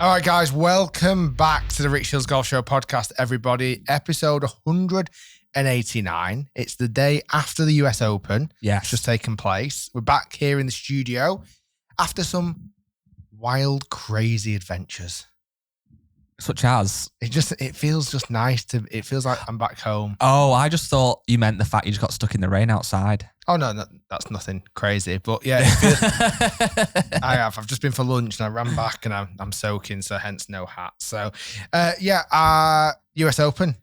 All right, guys, welcome back to the Rick Shiels Golf Show podcast, everybody. Episode 189. It's the day after the US Open. Yes. It's just taken place. We're back here in the studio after some wild, crazy adventures. Such as? It feels just nice it feels like I'm back home. Oh, I just thought you meant the fact you just got stuck in the rain outside. Oh, no, that's nothing crazy. But yeah, it feels, I've just been for lunch and I ran back and I'm soaking, so hence no hat. So US Open,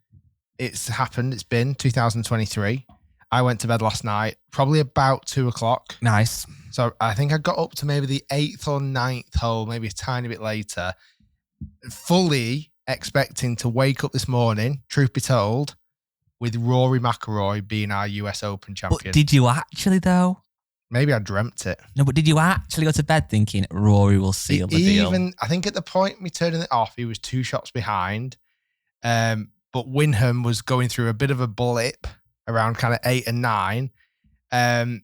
it's happened. It's been 2023. I went to bed last night, probably about 2:00. Nice. So I think I got up to maybe the 8th or 9th hole, maybe a tiny bit later, fully expecting to wake up this morning, truth be told, with Rory McIlroy being our US Open champion. But did you actually, though? Maybe I dreamt it. No, but did you actually go to bed thinking Rory will seal the deal? I think at the point me turning it off, he was 2 shots behind. But Wyndham was going through a bit of a blip around kind of 8 and 9. And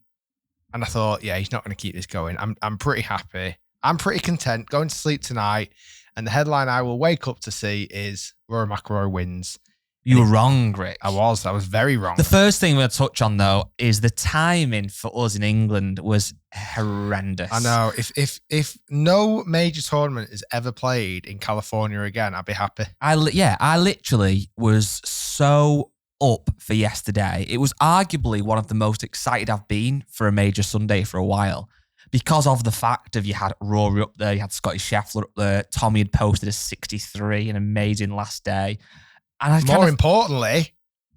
I thought, yeah, he's not going to keep this going. I'm pretty happy. I'm pretty content going to sleep tonight. And the headline I will wake up to see is Rory McIlroy wins. You were wrong, Rick. I was very wrong. The first thing we'll touch on, though, is the timing for us in England was horrendous. I know. If no major tournament is ever played in California again, I'd be happy. I literally was so up for yesterday. It was arguably one of the most excited I've been for a major Sunday for a while. Because of the fact of you had Rory up there, you had Scotty Scheffler up there, Tommy had posted a 63, an amazing last day. And More importantly,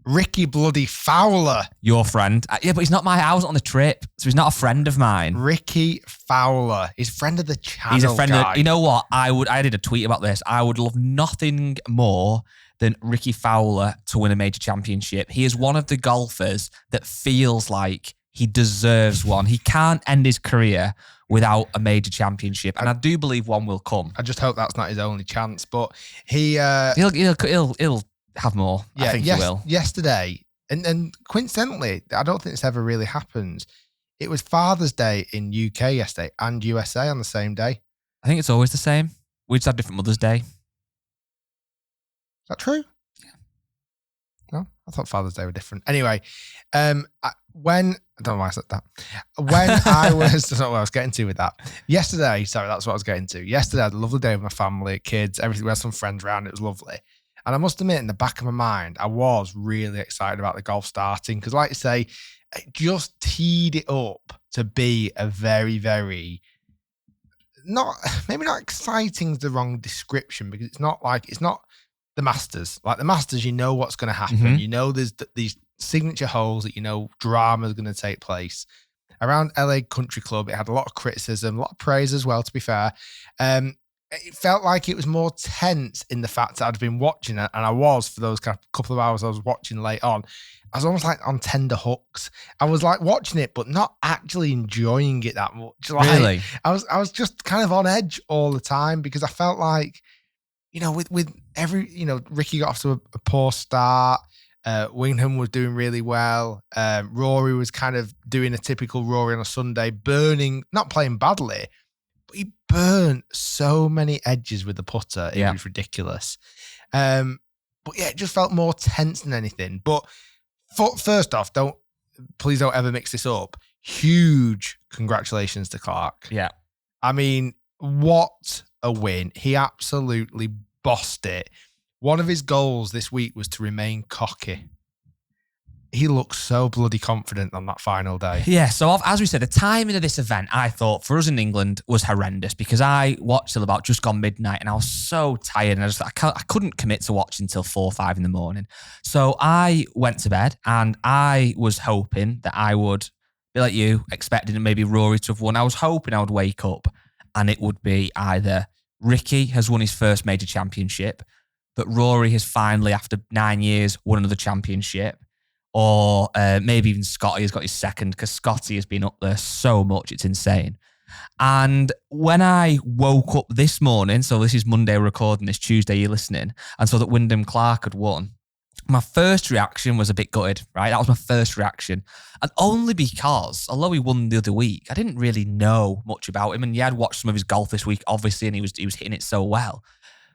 Ricky bloody Fowler. Your friend. Yeah, but he's not I wasn't on the trip, so he's not a friend of mine. Ricky Fowler. He's a friend of the channel. He's a friend guy. You know what? I did a tweet about this. I would love nothing more than Ricky Fowler to win a major championship. He is one of the golfers that feels like he deserves one. He can't end his career without a major championship, and I do believe one will come. I just hope that's not his only chance. But he'll have more. Yeah, I think he will. Yesterday, and coincidentally, I don't think this ever really happens. It was Father's Day in UK yesterday and USA on the same day. I think it's always the same. We just have different Mother's Day. Is that true? Yeah. No, I thought Father's Day were different. Anyway, I don't know why I said that. When I was, that's not what I was getting to with that. Yesterday, sorry, that's what I was getting to. Yesterday, I had a lovely day with my family, kids, everything. We had some friends around. It was lovely. And I must admit, in the back of my mind, I was really excited about the golf starting because, like you say, it just teed it up to be a very, very maybe not exciting is the wrong description because it's not the Masters. Like the Masters, you know what's going to happen. Mm-hmm. You know there's these signature holes that you know drama is going to take place. Around LA Country Club, it had a lot of criticism, a lot of praise as well, to be fair. It felt like it was more tense in the fact that I'd been watching it, and I was for those couple of hours I was watching late on. I was almost like on tender hooks. I was like watching it, but not actually enjoying it that much. Like, really? I was just kind of on edge all the time because I felt like, with every, Ricky got off to a poor start. Wyndham was doing really well. Rory was kind of doing a typical Rory on a Sunday, not playing badly, but he burnt so many edges with the putter. It was ridiculous. But yeah, it just felt more tense than anything. But first off, please don't ever mix this up. Huge congratulations to Clark. Yeah. I mean, what a win. He absolutely bossed it. One of his goals this week was to remain cocky. He looked so bloody confident on that final day. Yeah, so as we said, the timing of this event, I thought, for us in England, was horrendous because I watched till about just gone midnight and I was so tired and I couldn't commit to watching until 4 or 5 in the morning. So I went to bed and I was hoping that I would be like you, expecting maybe Rory to have won. I was hoping I would wake up and it would be either Ricky has won his first major championship, but Rory has finally, after 9 years, won another championship. Or maybe even Scotty has got his second because Scotty has been up there so much, it's insane. And when I woke up this morning, so this is Monday recording, this Tuesday you're listening, and saw that Wyndham Clark had won, my first reaction was a bit gutted, right? That was my first reaction. And only because, although he won the other week, I didn't really know much about him. And yeah, I'd watched some of his golf this week, obviously, and he was hitting it so well.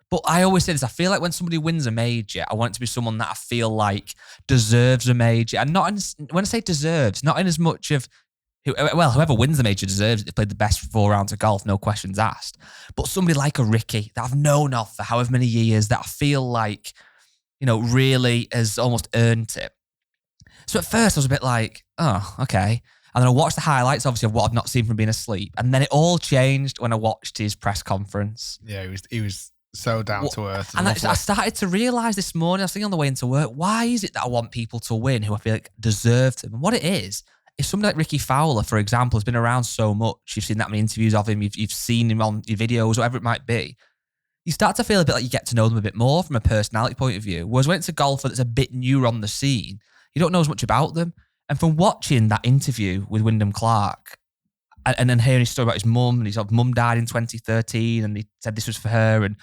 But I always say this, I feel like when somebody wins a major, I want it to be someone that I feel like deserves a major. And not in, when I say deserves, not in as much of, whoever wins the major deserves it. They played the best 4 rounds of golf, no questions asked. But somebody like a Ricky that I've known of for however many years that I feel like, really has almost earned it. So at first I was a bit like, oh, okay. And then I watched the highlights, obviously, of what I've not seen from being asleep. And then it all changed when I watched his press conference. Yeah, he was so down to earth. And I started to realise this morning, I was thinking on the way into work, why is it that I want people to win who I feel like deserve them? And what it is somebody like Ricky Fowler, for example, has been around so much. You've seen that many interviews of him. You've seen him on your videos, whatever it might be. You start to feel a bit like you get to know them a bit more from a personality point of view. Whereas when it's a golfer that's a bit newer on the scene, you don't know as much about them. And from watching that interview with Wyndham Clark and then hearing his story about his mum, and his mum died in 2013 and he said this was for her, and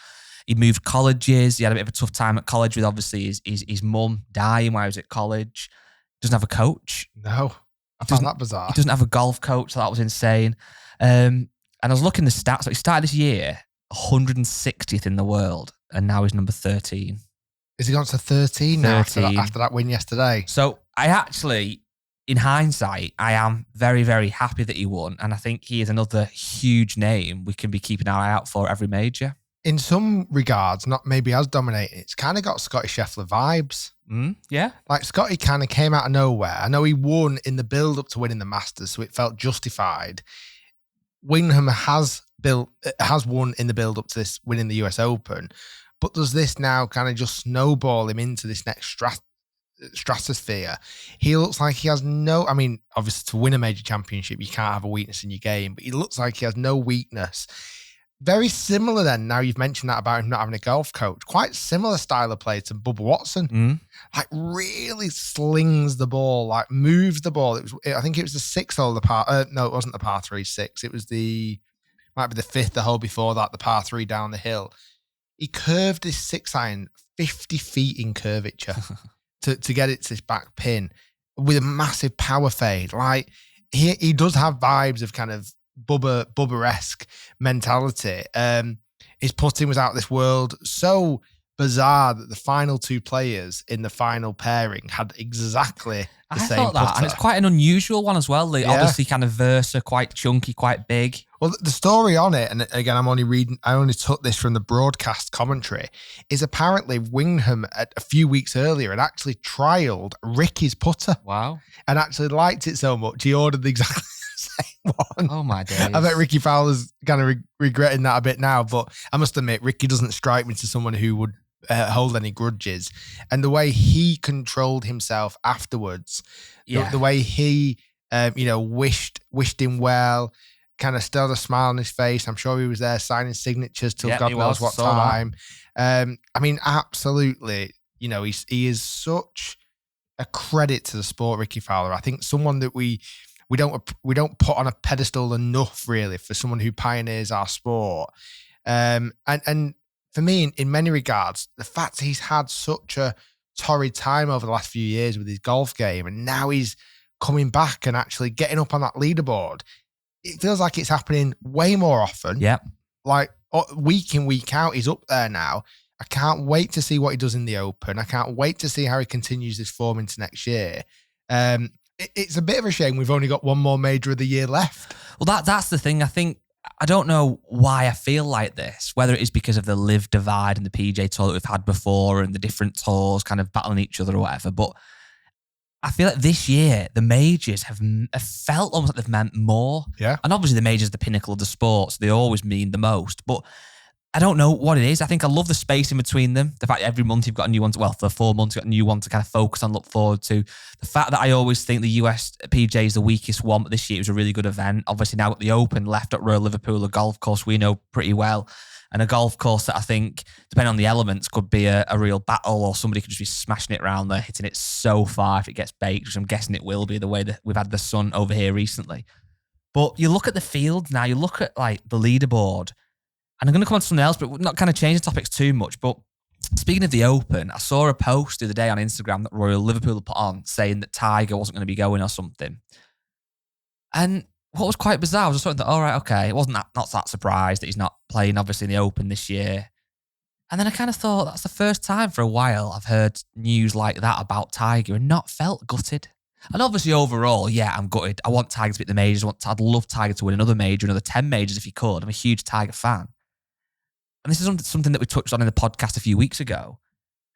he moved colleges. He had a bit of a tough time at college with obviously his mum dying while he was at college. Doesn't have a coach. No, I found that bizarre. He doesn't have a golf coach, so that was insane. And I was looking at the stats. So he started this year 160th in the world, and now he's number 13. Is he gone to 13 now after that win yesterday? So I actually, in hindsight, I am very, very happy that he won. And I think he is another huge name we can be keeping our eye out for every major. In some regards, not maybe as dominating, it's kind of got Scotty Scheffler vibes. Yeah. Like Scotty kind of came out of nowhere. I know he won in the build-up to winning the Masters, so it felt justified. Wyndham has won in the build-up to this winning the US Open, but does this now kind of just snowball him into this next stratosphere? He looks like he has obviously to win a major championship, you can't have a weakness in your game, but he looks like he has no weakness. Very similar then, now you've mentioned that about him not having a golf coach, quite similar style of play to Bubba Watson. Like really slings the ball, like moves the ball. I think it was the sixth hole of the par. No, it wasn't the par 3-6. It was might be the fifth, the hole before that, the par 3 down the hill. He curved his 6-iron 50 feet in curvature to get it to his back pin with a massive power fade. Like he does have vibes of kind of Bubba-esque mentality. His putting was out of this world. So bizarre that the final 2 players in the final pairing had exactly the same thought that, putter. and it's quite an unusual one as well. Obviously kind of Versa, quite chunky, quite big. Well, the story on it, and again, I only took this from the broadcast commentary, is apparently Wyndham a few weeks earlier had actually trialed Ricky's putter. Wow. And actually liked it so much, he ordered the exactly same one. Oh my days. I bet Ricky Fowler's kind of regretting that a bit now, but I must admit, Ricky doesn't strike me to someone who would hold any grudges. And the way he controlled himself afterwards, the way he, wished him well, kind of still had a smile on his face. I'm sure he was there signing signatures till God knows what time. Absolutely. He is such a credit to the sport, Ricky Fowler. I think someone that we don't put on a pedestal enough, really, for someone who pioneers our sport. And for me, in many regards, the fact he's had such a torrid time over the last few years with his golf game, and now he's coming back and actually getting up on that leaderboard, it feels like it's happening way more often. Yeah. Like week in, week out, he's up there now. I can't wait to see what he does in the Open. I can't wait to see how he continues this form into next year. It's a bit of a shame we've only got one more major of the year left. Well, that's the thing. I don't know why I feel like this, whether it is because of the live divide and the PJ Tour that we've had before and the different tours kind of battling each other or whatever, but I feel like this year the majors have felt almost like they've meant more. Yeah. And obviously the majors are the pinnacle of the sport, so they always mean the most. But I don't know what it is. I think I love the space in between them. The fact that every month you've got a new one. For 4 months, you've got a new one to kind of focus on, look forward to. The fact that I always think the US PJ is the weakest one, but this year it was a really good event. Obviously now got the Open left at Royal Liverpool, a golf course we know pretty well, and a golf course that I think, depending on the elements, could be a real battle, or somebody could just be smashing it around there, hitting it so far if it gets baked, which I'm guessing it will be the way that we've had the sun over here recently. But you look at the field now, you look at like the leaderboard, and I'm going to come on to something else, but not kind of change the topics too much. But Speaking of the Open, I saw a post the other day on Instagram that Royal Liverpool put on saying that Tiger wasn't going to be going or something. And what was quite bizarre was I thought, all right, okay, it wasn't not that surprised that he's not playing, obviously, in the Open this year. And then I kind of thought that's the first time for a while I've heard news like that about Tiger and not felt gutted. And obviously, overall, yeah, I'm gutted. I want Tiger to beat the majors. I'd love Tiger to win another major, another 10 majors if he could. I'm a huge Tiger fan. And this is something that we touched on in the podcast a few weeks ago.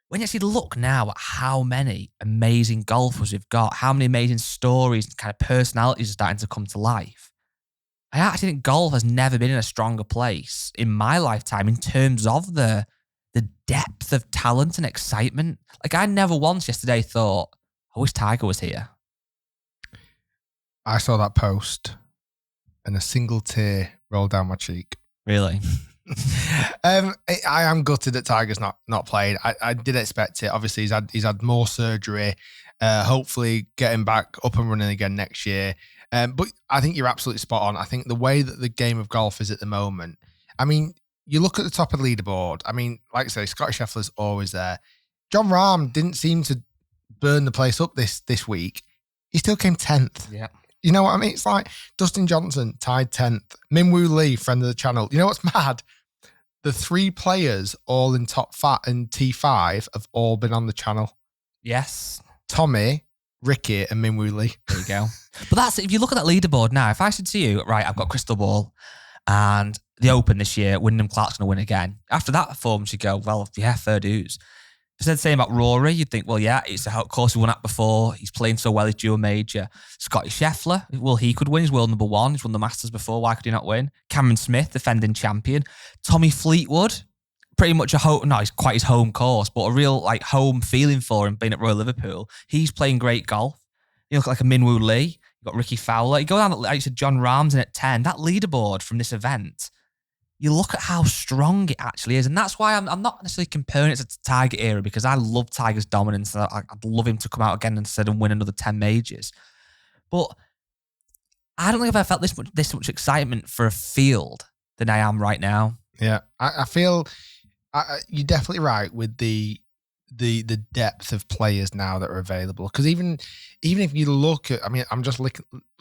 When you actually look now at how many amazing golfers we've got, how many amazing stories and kind of personalities are starting to come to life, I actually think golf has never been in a stronger place in my lifetime in terms of the depth of talent and excitement. Like, I never once yesterday thought, I wish Tiger was here. I saw that post and a single tear rolled down my cheek. Really? I am gutted that Tiger's not played. I did expect it. Obviously, he's had more surgery. Hopefully, getting back up and running again next year. But I think you're absolutely spot on. I think the way that the game of golf is at the moment, I mean, you look at the top of the leaderboard. I mean, like I say, Scotty Scheffler's always there. John Rahm didn't seem to burn the place up this week. He still came 10th. Yeah. You know what I mean? It's like Dustin Johnson tied 10th. Minwoo Lee, friend of the channel. You know what's mad? The 3 players all in top 5 and T5 have all been on the channel. Yes. Tommy, Ricky, and Minwoo Lee. There you go. But that's, if you look at that leaderboard now, if I said to you, right, I've got crystal ball and the Open this year, Wyndham Clark's going to win again. After that performance, you go, well, yeah, fair dues. If I said the same about Rory, you'd think, well, yeah, it's a course he won at before. He's playing so well, he's due a major. Scotty Scheffler, well, he could win. He's world number 1. He's won the Masters before. Why could he not win? Cameron Smith, defending champion. Tommy Fleetwood, pretty much he's quite his home course, but a real like home feeling for him being at Royal Liverpool. He's playing great golf. You look like a Minwoo Lee. You've got Ricky Fowler. You go down, like you said, John Rahm's in at 10. That leaderboard from this event, you look at how strong it actually is. And that's why I'm not necessarily comparing it to the Tiger era, because I love Tiger's dominance. I'd love him to come out again and win another 10 majors. But I don't think I've ever felt this much excitement for a field than I am right now. Yeah, I feel you're definitely right with the depth of players now that are available. Because even if you look at, I mean, I'm just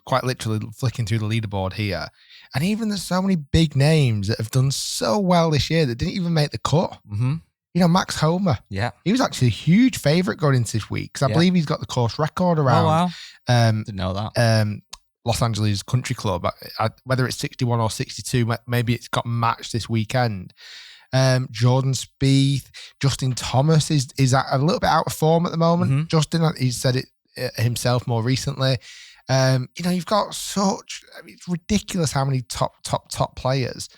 quite literally flicking through the leaderboard here, and even there's so many big names that have done so well this year that didn't even make the cut. Mm-hmm. You know, Max Homer. Yeah, he was actually a huge favourite going into this week because I believe he's got the course record around. Oh wow, didn't know that. Los Angeles Country Club. Whether it's 61 or 62, maybe it's got matched this weekend. Jordan Spieth, Justin Thomas is a little bit out of form at the moment. Mm-hmm. Justin, he's said it himself more recently. You've got it's ridiculous how many top players.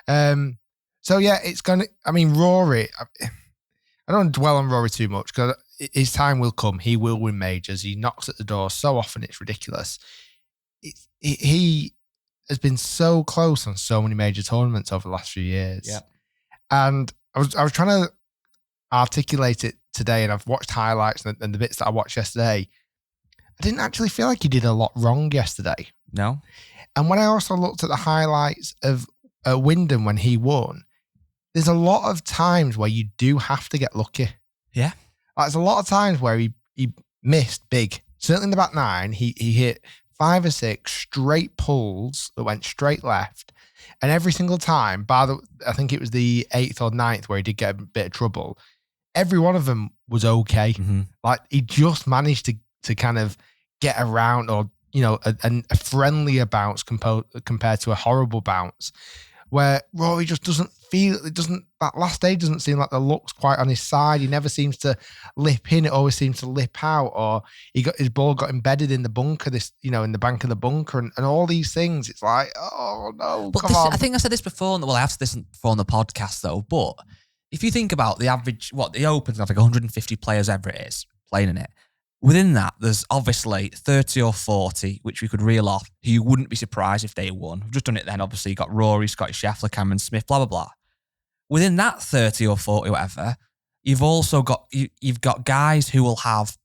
So yeah, Rory, I don't want to dwell on Rory too much because his time will come. He will win majors. He knocks at the door so often, it's ridiculous. He has been so close on so many major tournaments over the last few years. Yeah. And I was trying to articulate it today, and I've watched highlights and the bits that I watched yesterday. I didn't actually feel like he did a lot wrong yesterday. No. And when I also looked at the highlights of Wyndham when he won, there's a lot of times where you do have to get lucky. Yeah. There's a lot of times where he missed big. Certainly in the back 9, he hit 5 or 6 straight pulls that went straight left. And every single time, I think it was the 8th or 9th where he did get a bit of trouble, every one of them was okay. Mm-hmm. Like, he just managed to kind of get around, or, a friendlier bounce compared to a horrible bounce, where Rory just doesn't feel, that last day doesn't seem like the luck's quite on his side. He never seems to lip in. It always seems to lip out, or his ball got embedded in the bunker, in the bank of the bunker, and all these things. It's like, oh no, come on. I think I said this before, I have said this before on the podcast though, but if you think about the average, the Open's got like 150 players, ever it is, playing in it. Within that, there's obviously 30 or 40, which we could reel off, who you wouldn't be surprised if they won. We've just done it then, obviously. You got Rory, Scotty Scheffler, Cameron Smith, blah, blah, blah. Within that 30 or 40, whatever, you've also got, you've got guys who will have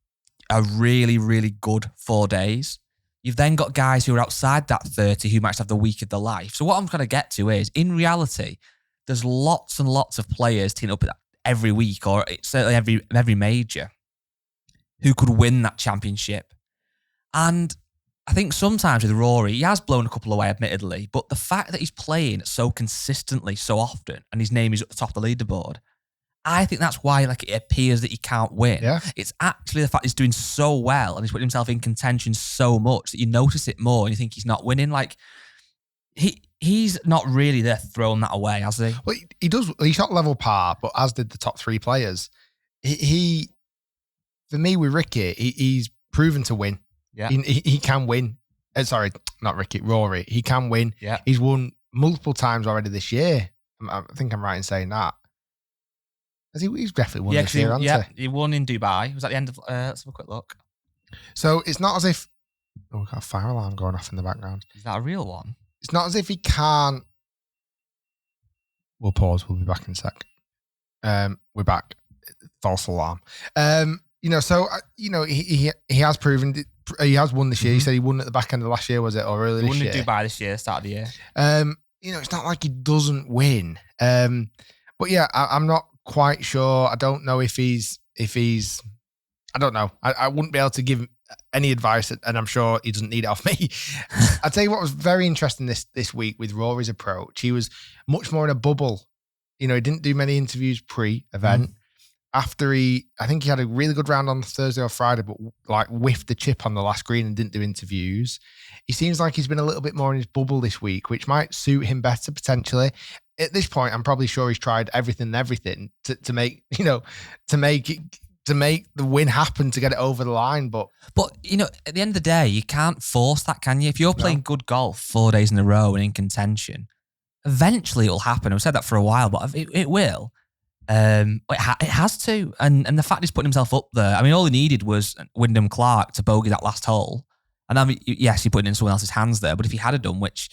a really, really good 4 days. You've then got guys who are outside that 30 who might have the week of their life. So what I'm going to get to is, in reality, there's lots and lots of players teeing up at every week, or certainly every major, who could win that championship. And I think sometimes with Rory, he has blown a couple away, admittedly, but the fact that he's playing so consistently, so often, and his name is at the top of the leaderboard, I think that's why it appears that he can't win. Yeah. It's actually the fact he's doing so well and he's putting himself in contention so much that you notice it more and you think he's not winning. He's not really there throwing that away, has he? Well, he does. He shot level par, but as did the top three players. He for me with Ricky, he's proven to win. Yeah, he can win. Sorry, not Ricky, Rory. He can win. Yeah, he's won multiple times already this year. I think I'm right in saying that. He's definitely won this year, hasn't he won in Dubai. Was at the end of. Let's have a quick look. So it's not as if. Oh, we've got a fire alarm going off in the background. Is that a real one? It's not as if he can't. We'll pause. We'll be back in a sec. We're back. False alarm. He has proven he has won this year. He said he won at the back end of last year, was it, or early this year? He won in Dubai this year, start of the year. It's not like he doesn't win. But yeah, I'm not quite sure. I don't know if he's. I don't know. I wouldn't be able to give any advice, and I'm sure he doesn't need it off me. I'll tell you what was very interesting this week with Rory's approach. He was much more in a bubble. He didn't do many interviews pre-event. After I think he had a really good round on Thursday or Friday, but whiffed the chip on the last green and didn't do interviews. He seems like he's been a little bit more in his bubble this week, which might suit him better potentially. At this point, I'm probably sure he's tried everything to make the win happen, to get it over the line. But at the end of the day, you can't force that, can you? If you're playing good golf 4 days in a row and in contention, eventually it'll happen. I've said that for a while, but it will. It has to. And the fact he's putting himself up there, I mean, all he needed was Wyndham Clark to bogey that last hole. And I mean, yes, he put it in someone else's hands there, but if he had done, which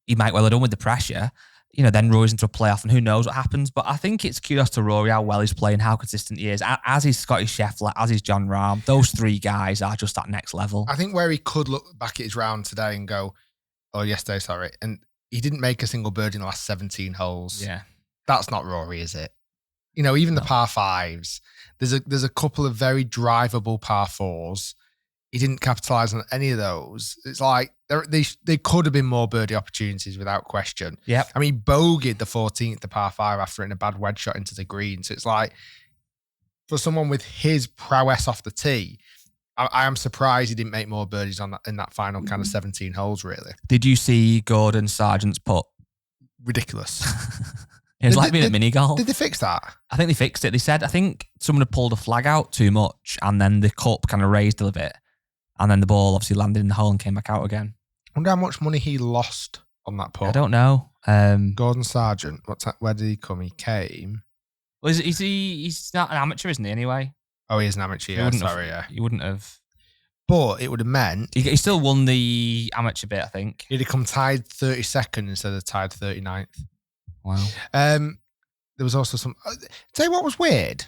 he might well have done with the pressure, then Rory's into a playoff and who knows what happens. But I think it's kudos to Rory how well he's playing, how consistent he is, as is Scotty Scheffler, as is John Rahm. Those three guys are just that next level. I think where he could look back at his round today and go, yesterday, sorry, and he didn't make a single birdie in the last 17 holes. Yeah. That's not Rory, is it? Even the par fives, there's a couple of very drivable par fours. He didn't capitalize on any of those. It's like they could have been more birdie opportunities without question. Yeah. I mean, he bogeyed the 14th, the par five, after hitting a bad wedge shot into the green. So it's like, for someone with his prowess off the tee, I am surprised he didn't make more birdies in that final kind of 17 holes, really. Did you see Gordon Sargent's putt? Ridiculous. It was like being at mini golf. Did they fix that? I think they fixed it. They said, I think someone had pulled a flag out too much and then the cup kind of raised a little bit. And then the ball obviously landed in the hole and came back out again. I wonder how much money he lost on that putt. I don't know. Gordon Sargent, where did he come? He came. Well, he's not an amateur, isn't he, anyway? Oh, he is an amateur, yeah. He wouldn't have. But it would have meant... He still won the amateur bit, I think. He'd have come tied 32nd instead of tied 39th. Wow. There was also some... tell you what was weird?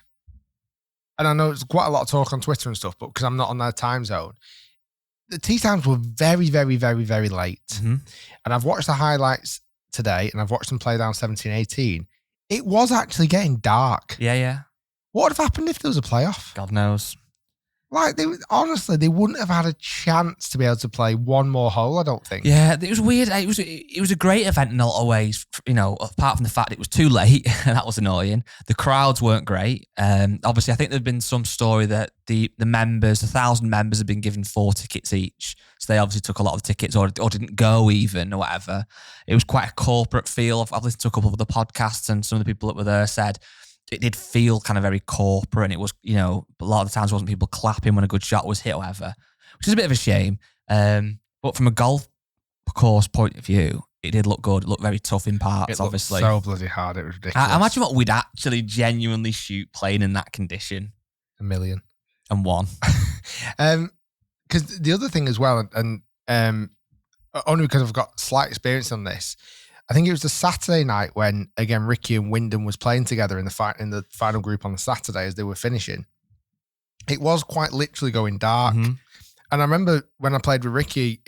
And I know it's quite a lot of talk on Twitter and stuff, but because I'm not on their time zone, the tee times were very, very, very, very late. Mm-hmm. And I've watched the highlights today, and I've watched them play down 17, 18. It was actually getting dark. Yeah. What would have happened if there was a playoff? God knows. Honestly, they wouldn't have had a chance to be able to play one more hole, I don't think. Yeah, it was weird. It was a great event in a lot of ways, apart from the fact it was too late, and that was annoying. The crowds weren't great. Obviously, I think there'd been some story that the members, 1,000 members, had been given 4 tickets each. So they obviously took a lot of tickets or didn't go even or whatever. It was quite a corporate feel. I've listened to a couple of the podcasts, and some of the people that were there said it did feel kind of very corporate, and it was, a lot of the times wasn't people clapping when a good shot was hit or whatever, which is a bit of a shame. But from a golf course point of view, it did look good. It looked very tough in parts, obviously. So bloody hard. It was ridiculous. I imagine what we'd actually genuinely shoot playing in that condition. 1,000,000. And one. Because the other thing as well, and only because I've got slight experience on this, I think it was the Saturday night when, again, Ricky and Wyndham was playing together in the final group on the Saturday as they were finishing. It was quite literally going dark. Mm-hmm. And I remember when I played with Ricky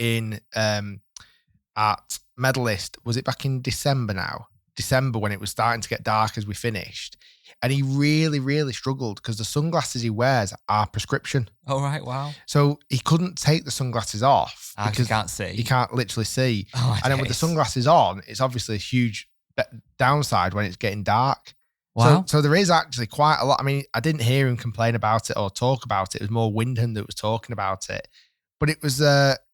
at Medalist, was it back in December now? December when it was starting to get dark as we finished. And he really, really struggled because the sunglasses he wears are prescription. Oh, right. Wow. So he couldn't take the sunglasses off because you can't see. He can't literally see. Oh, and then with the sunglasses on, it's obviously a huge downside when it's getting dark. Wow. So there is actually quite a lot. I mean, I didn't hear him complain about it or talk about it. It was more Wyndham that was talking about it. But it was,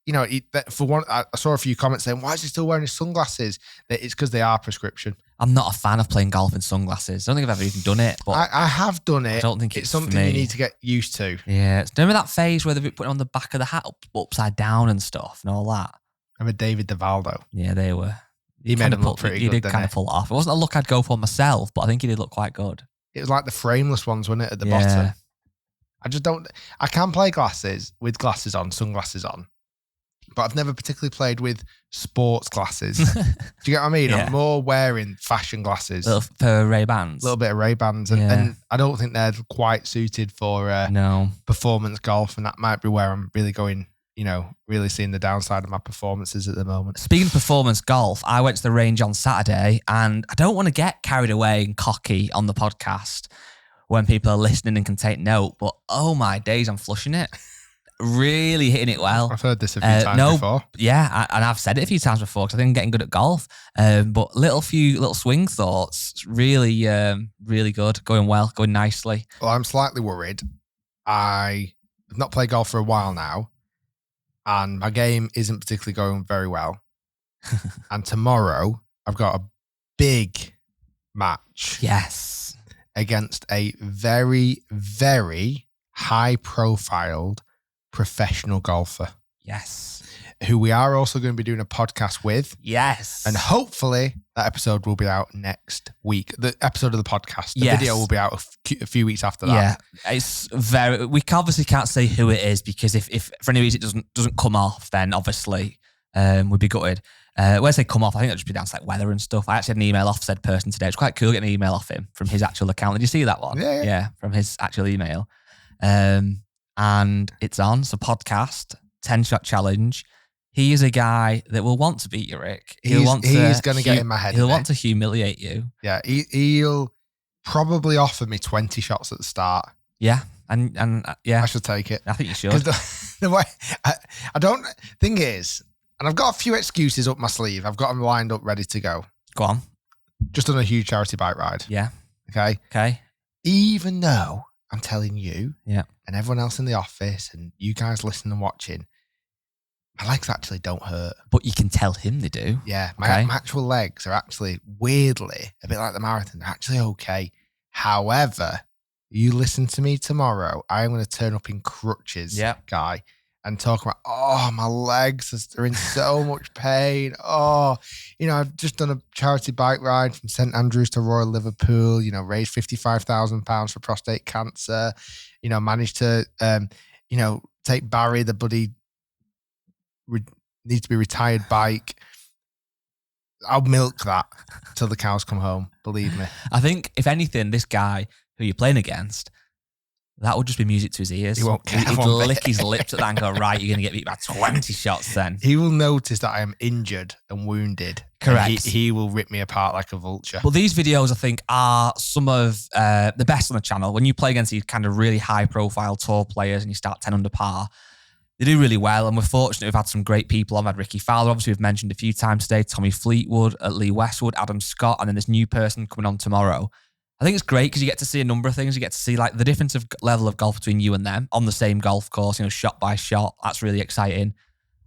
you know, for one, I saw a few comments saying, why is he still wearing his sunglasses? It's because they are prescription. I'm not a fan of playing golf in sunglasses. I don't think I've ever even done it. But I have done it. I don't think it's something you need to get used to. Yeah. Remember that phase where they've been putting on the back of the hat upside down and stuff and all that? Remember David DeValdo? Yeah, they were. He made him look pretty good. He did kind of pull it off. It wasn't a look I'd go for myself, but I think he did look quite good. It was like the frameless ones, wasn't it, at the bottom? I can play with glasses on, sunglasses on, but I've never particularly played with sports glasses. Do you get what I mean? Yeah. I'm more wearing fashion glasses. For Ray-Bans. A little bit of Ray-Bans. And I don't think they're quite suited for performance golf. And that might be where I'm really going, you know, really seeing the downside of my performances at the moment. Speaking of performance golf, I went to the range on Saturday, and I don't want to get carried away and cocky on the podcast when people are listening and can take note, but oh my days, I'm flushing it. Really hitting it well. I've heard this a few times before. Yeah, and I've said it a few times before because I think I'm getting good at golf. But little swing thoughts, really, really good, going well, going nicely. Well, I'm slightly worried. I have not played golf for a while now, and my game isn't particularly going very well. And tomorrow, I've got a big match. Yes. Against a very, very high-profiled professional golfer. Yes. Who we are also going to be doing a podcast with. Yes. And hopefully that episode will be out next week. The episode of the podcast. The video will be out a few weeks after that. Yeah. It's we obviously can't say who it is because if for any reason it doesn't come off, then obviously we'd be gutted. When I say come off, I think it'll just be down to like weather and stuff. I actually had an email off said person today. It's quite cool getting an email off him from his actual account. Did you see that one? Yeah. From his actual email. And it's on. It's a podcast, 10-shot challenge. He is a guy that will want to beat you, Rick. He's going to get in my head. He'll want to humiliate you. Yeah. He'll probably offer me 20 shots at the start. Yeah. And yeah. I should take it. I think you should. The way thing is, and I've got a few excuses up my sleeve. I've got them lined up, ready to go. Go on. Just on a huge charity bike ride. Yeah. Okay. Even though I'm telling you and everyone else in the office and you guys listening and watching, my legs actually don't hurt. But you can tell him they do. Yeah. My actual legs are actually weirdly, a bit like the marathon, they're actually okay. However, you listen to me tomorrow, I'm going to turn up in crutches, guy. And talk about, my legs are in so much pain. I've just done a charity bike ride from St Andrews to Royal Liverpool, raised £55,000 for prostate cancer, managed to, take Barry, the buddy, needs to be retired bike. I'll milk that till the cows come home, believe me. I think, if anything, this guy who you're playing against, that would just be music to his ears. He won't care. He'd lick his lips at that and go, right, you're going to get beat by 20 shots then. He will notice that I am injured and wounded. Correct. He will rip me apart like a vulture. Well, these videos, I think, are some of the best on the channel. When you play against these kind of really high-profile tour players and you start 10 under par, they do really well. And we're fortunate we've had some great people on. We've had Ricky Fowler, obviously we've mentioned a few times today, Tommy Fleetwood, Lee Westwood, Adam Scott, and then this new person coming on tomorrow. I think it's great because you get to see a number of things. You get to see like the difference of level of golf between you and them on the same golf course, shot by shot. That's really exciting.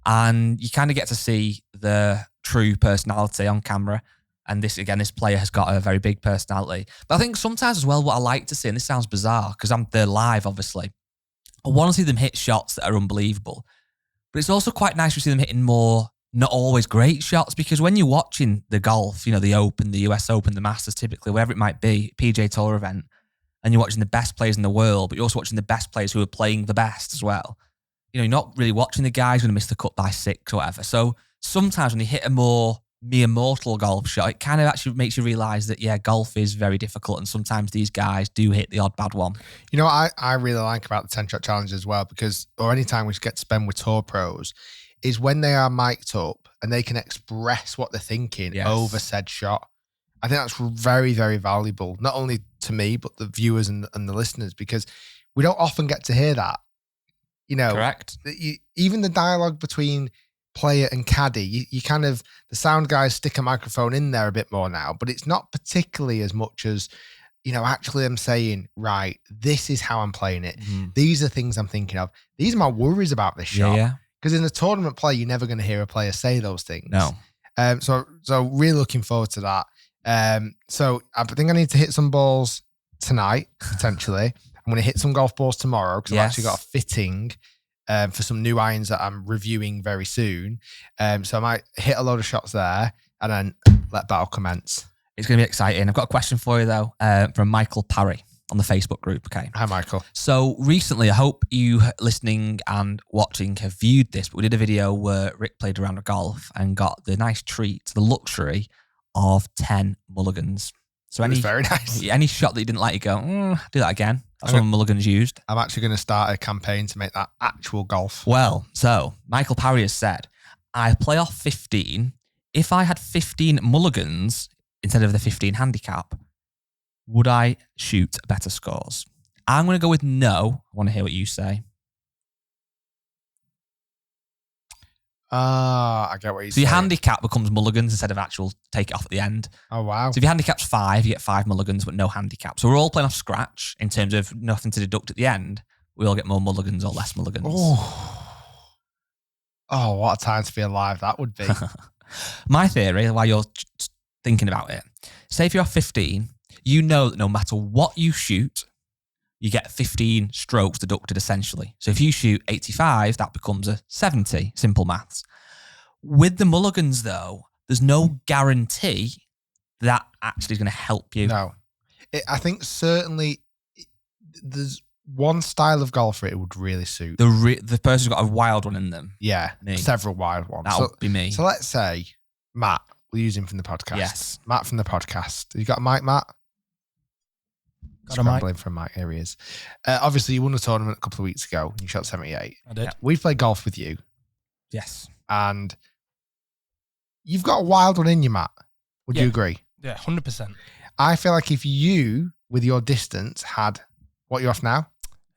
And you kind of get to see the true personality on camera. And this player has got a very big personality. But I think sometimes as well, what I like to see, and this sounds bizarre because they're live, obviously, I want to see them hit shots that are unbelievable. But it's also quite nice to see them hitting more not always great shots, because when you're watching the golf, the Open, the US Open, the Masters, typically, wherever it might be, PGA Tour event, and you're watching the best players in the world, but you're also watching the best players who are playing the best as well. You're not really watching the guys who miss the cut by 6 or whatever. So sometimes when you hit a more mere mortal golf shot, it kind of actually makes you realise that, golf is very difficult, and sometimes these guys do hit the odd bad one. What I really like about the 10-shot challenge as well, or any time we get to spend with tour pros, is when they are mic'd up and they can express what they're thinking over said shot. I think that's very, very valuable, not only to me, but the viewers and the listeners, because we don't often get to hear that. You know, Correct. Even the dialogue between player and caddy, you kind of, the sound guys stick a microphone in there a bit more now, but it's not particularly as much as, you know, actually I'm saying, right, this is how I'm playing it. These are things I'm thinking of. These are my worries about this shot. Yeah. Because in a tournament play, you're never going to hear a player say those things. No. So really looking forward to that. So I think I need to hit some balls tonight, potentially. I'm going to hit some golf balls tomorrow because I've actually got a fitting for some new irons that I'm reviewing very soon. So I might hit a load of shots there and then let battle commence. It's going to be exciting. I've got a question for you, though, from Michael Parry on the Facebook group. Okay. Hi, Michael. So recently, I hope you listening and watching have viewed this, but we did a video where Rick played around with golf and got the nice treat, the luxury of 10 mulligans. So it was very nice. Any shot that you didn't like, you go, do that again. That's what mulligans used. I'm actually going to start a campaign to make that actual golf. Well, so Michael Parry has said, I play off 15. If I had 15 mulligans instead of the 15 handicap, would I shoot better scores? I'm going to go with no. I want to hear what you say. I get what you're saying. So your handicap becomes mulligans instead of actual take it off at the end. Oh, wow. So if your handicap's 5, you get 5 mulligans, but no handicap. So we're all playing off scratch in terms of nothing to deduct at the end. We all get more mulligans or less mulligans. Oh, what a time to be alive that would be. My theory, while you're thinking about it, say if you're off 15, you know that no matter what you shoot, you get 15 strokes deducted essentially. So if you shoot 85, that becomes a 70, simple maths. With the mulligans though, there's no guarantee that actually is going to help you. No. I think certainly there's one style of golfer it would really suit. The person who's got a wild one in them. Yeah, me. Several wild ones. That would be me. So let's say Matt, we'll use him from the podcast. Yes. Matt from the podcast. You got a mic, Matt? Scrambling for a mic. Here he is. Obviously, you won a tournament a couple of weeks ago. You shot 78. I did. We've played golf with you. Yes. And you've got a wild one in you, Matt. Would you agree? Yeah, 100%. I feel like if you, with your distance, had, what you're off now?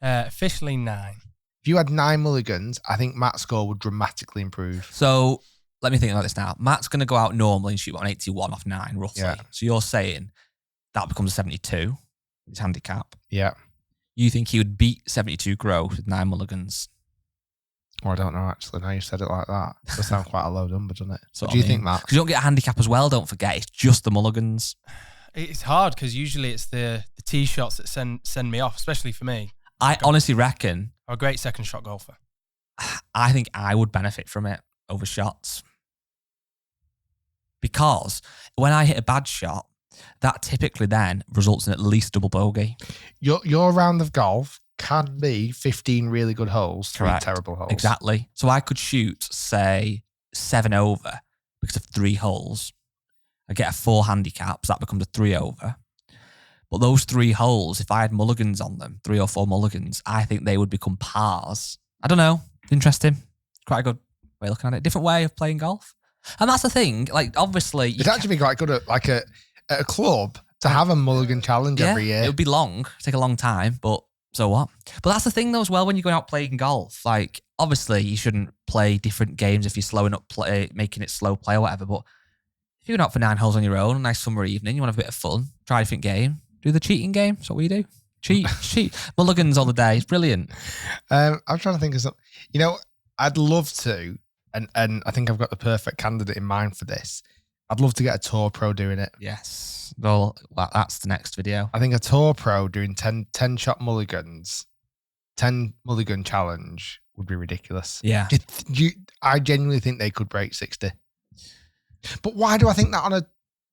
Officially 9. If you had 9 mulligans, I think Matt's score would dramatically improve. So let me think about this now. Matt's going to go out normally and shoot an 81 off 9, roughly. Yeah. So you're saying that becomes a 72, his handicap. Yeah. You think he would beat 72 gross with 9 mulligans? Well, I don't know, actually. Now you said it like that. It does sound quite a low number, doesn't it? So What do you think, Matt? Because you don't get a handicap as well, don't forget. It's just the mulligans. It's hard because usually it's the tee shots that send me off, especially for me. I honestly reckon I'm a great second shot golfer. I think I would benefit from it over shots. Because when I hit a bad shot, that typically then results in at least double bogey. Your round of golf can be 15 really good holes, 3 Correct. terrible holes. Exactly. So I could shoot, say, 7 over because of 3 holes. I get a 4 handicap, so that becomes a 3 over. But those 3 holes, if I had mulligans on them, 3 or 4 mulligans, I think they would become pars. I don't know. Interesting. Quite a good way of looking at it. Different way of playing golf. And that's the thing. Like, obviously... It'd actually be quite good at a club to have a mulligan challenge every year. It would be long. It'd take a long time, but so what? But that's the thing, though, as well, when you're going out playing golf. Like, obviously, you shouldn't play different games if you're slowing up play, making it slow play or whatever. But if you're going out for 9 holes on your own, a nice summer evening, you want to have a bit of fun, try a different game, do the cheating game. That's what we do. Cheat. Mulligans all the day. It's brilliant. I'm trying to think of something. You know, I'd love to, and I think I've got the perfect candidate in mind for this. I'd love to get a tour pro doing it. Yes. Well, that's the next video. I think a tour pro doing 10 shot mulligans, 10 mulligan challenge would be ridiculous. Yeah. I genuinely think they could break 60. But why do I think that on a...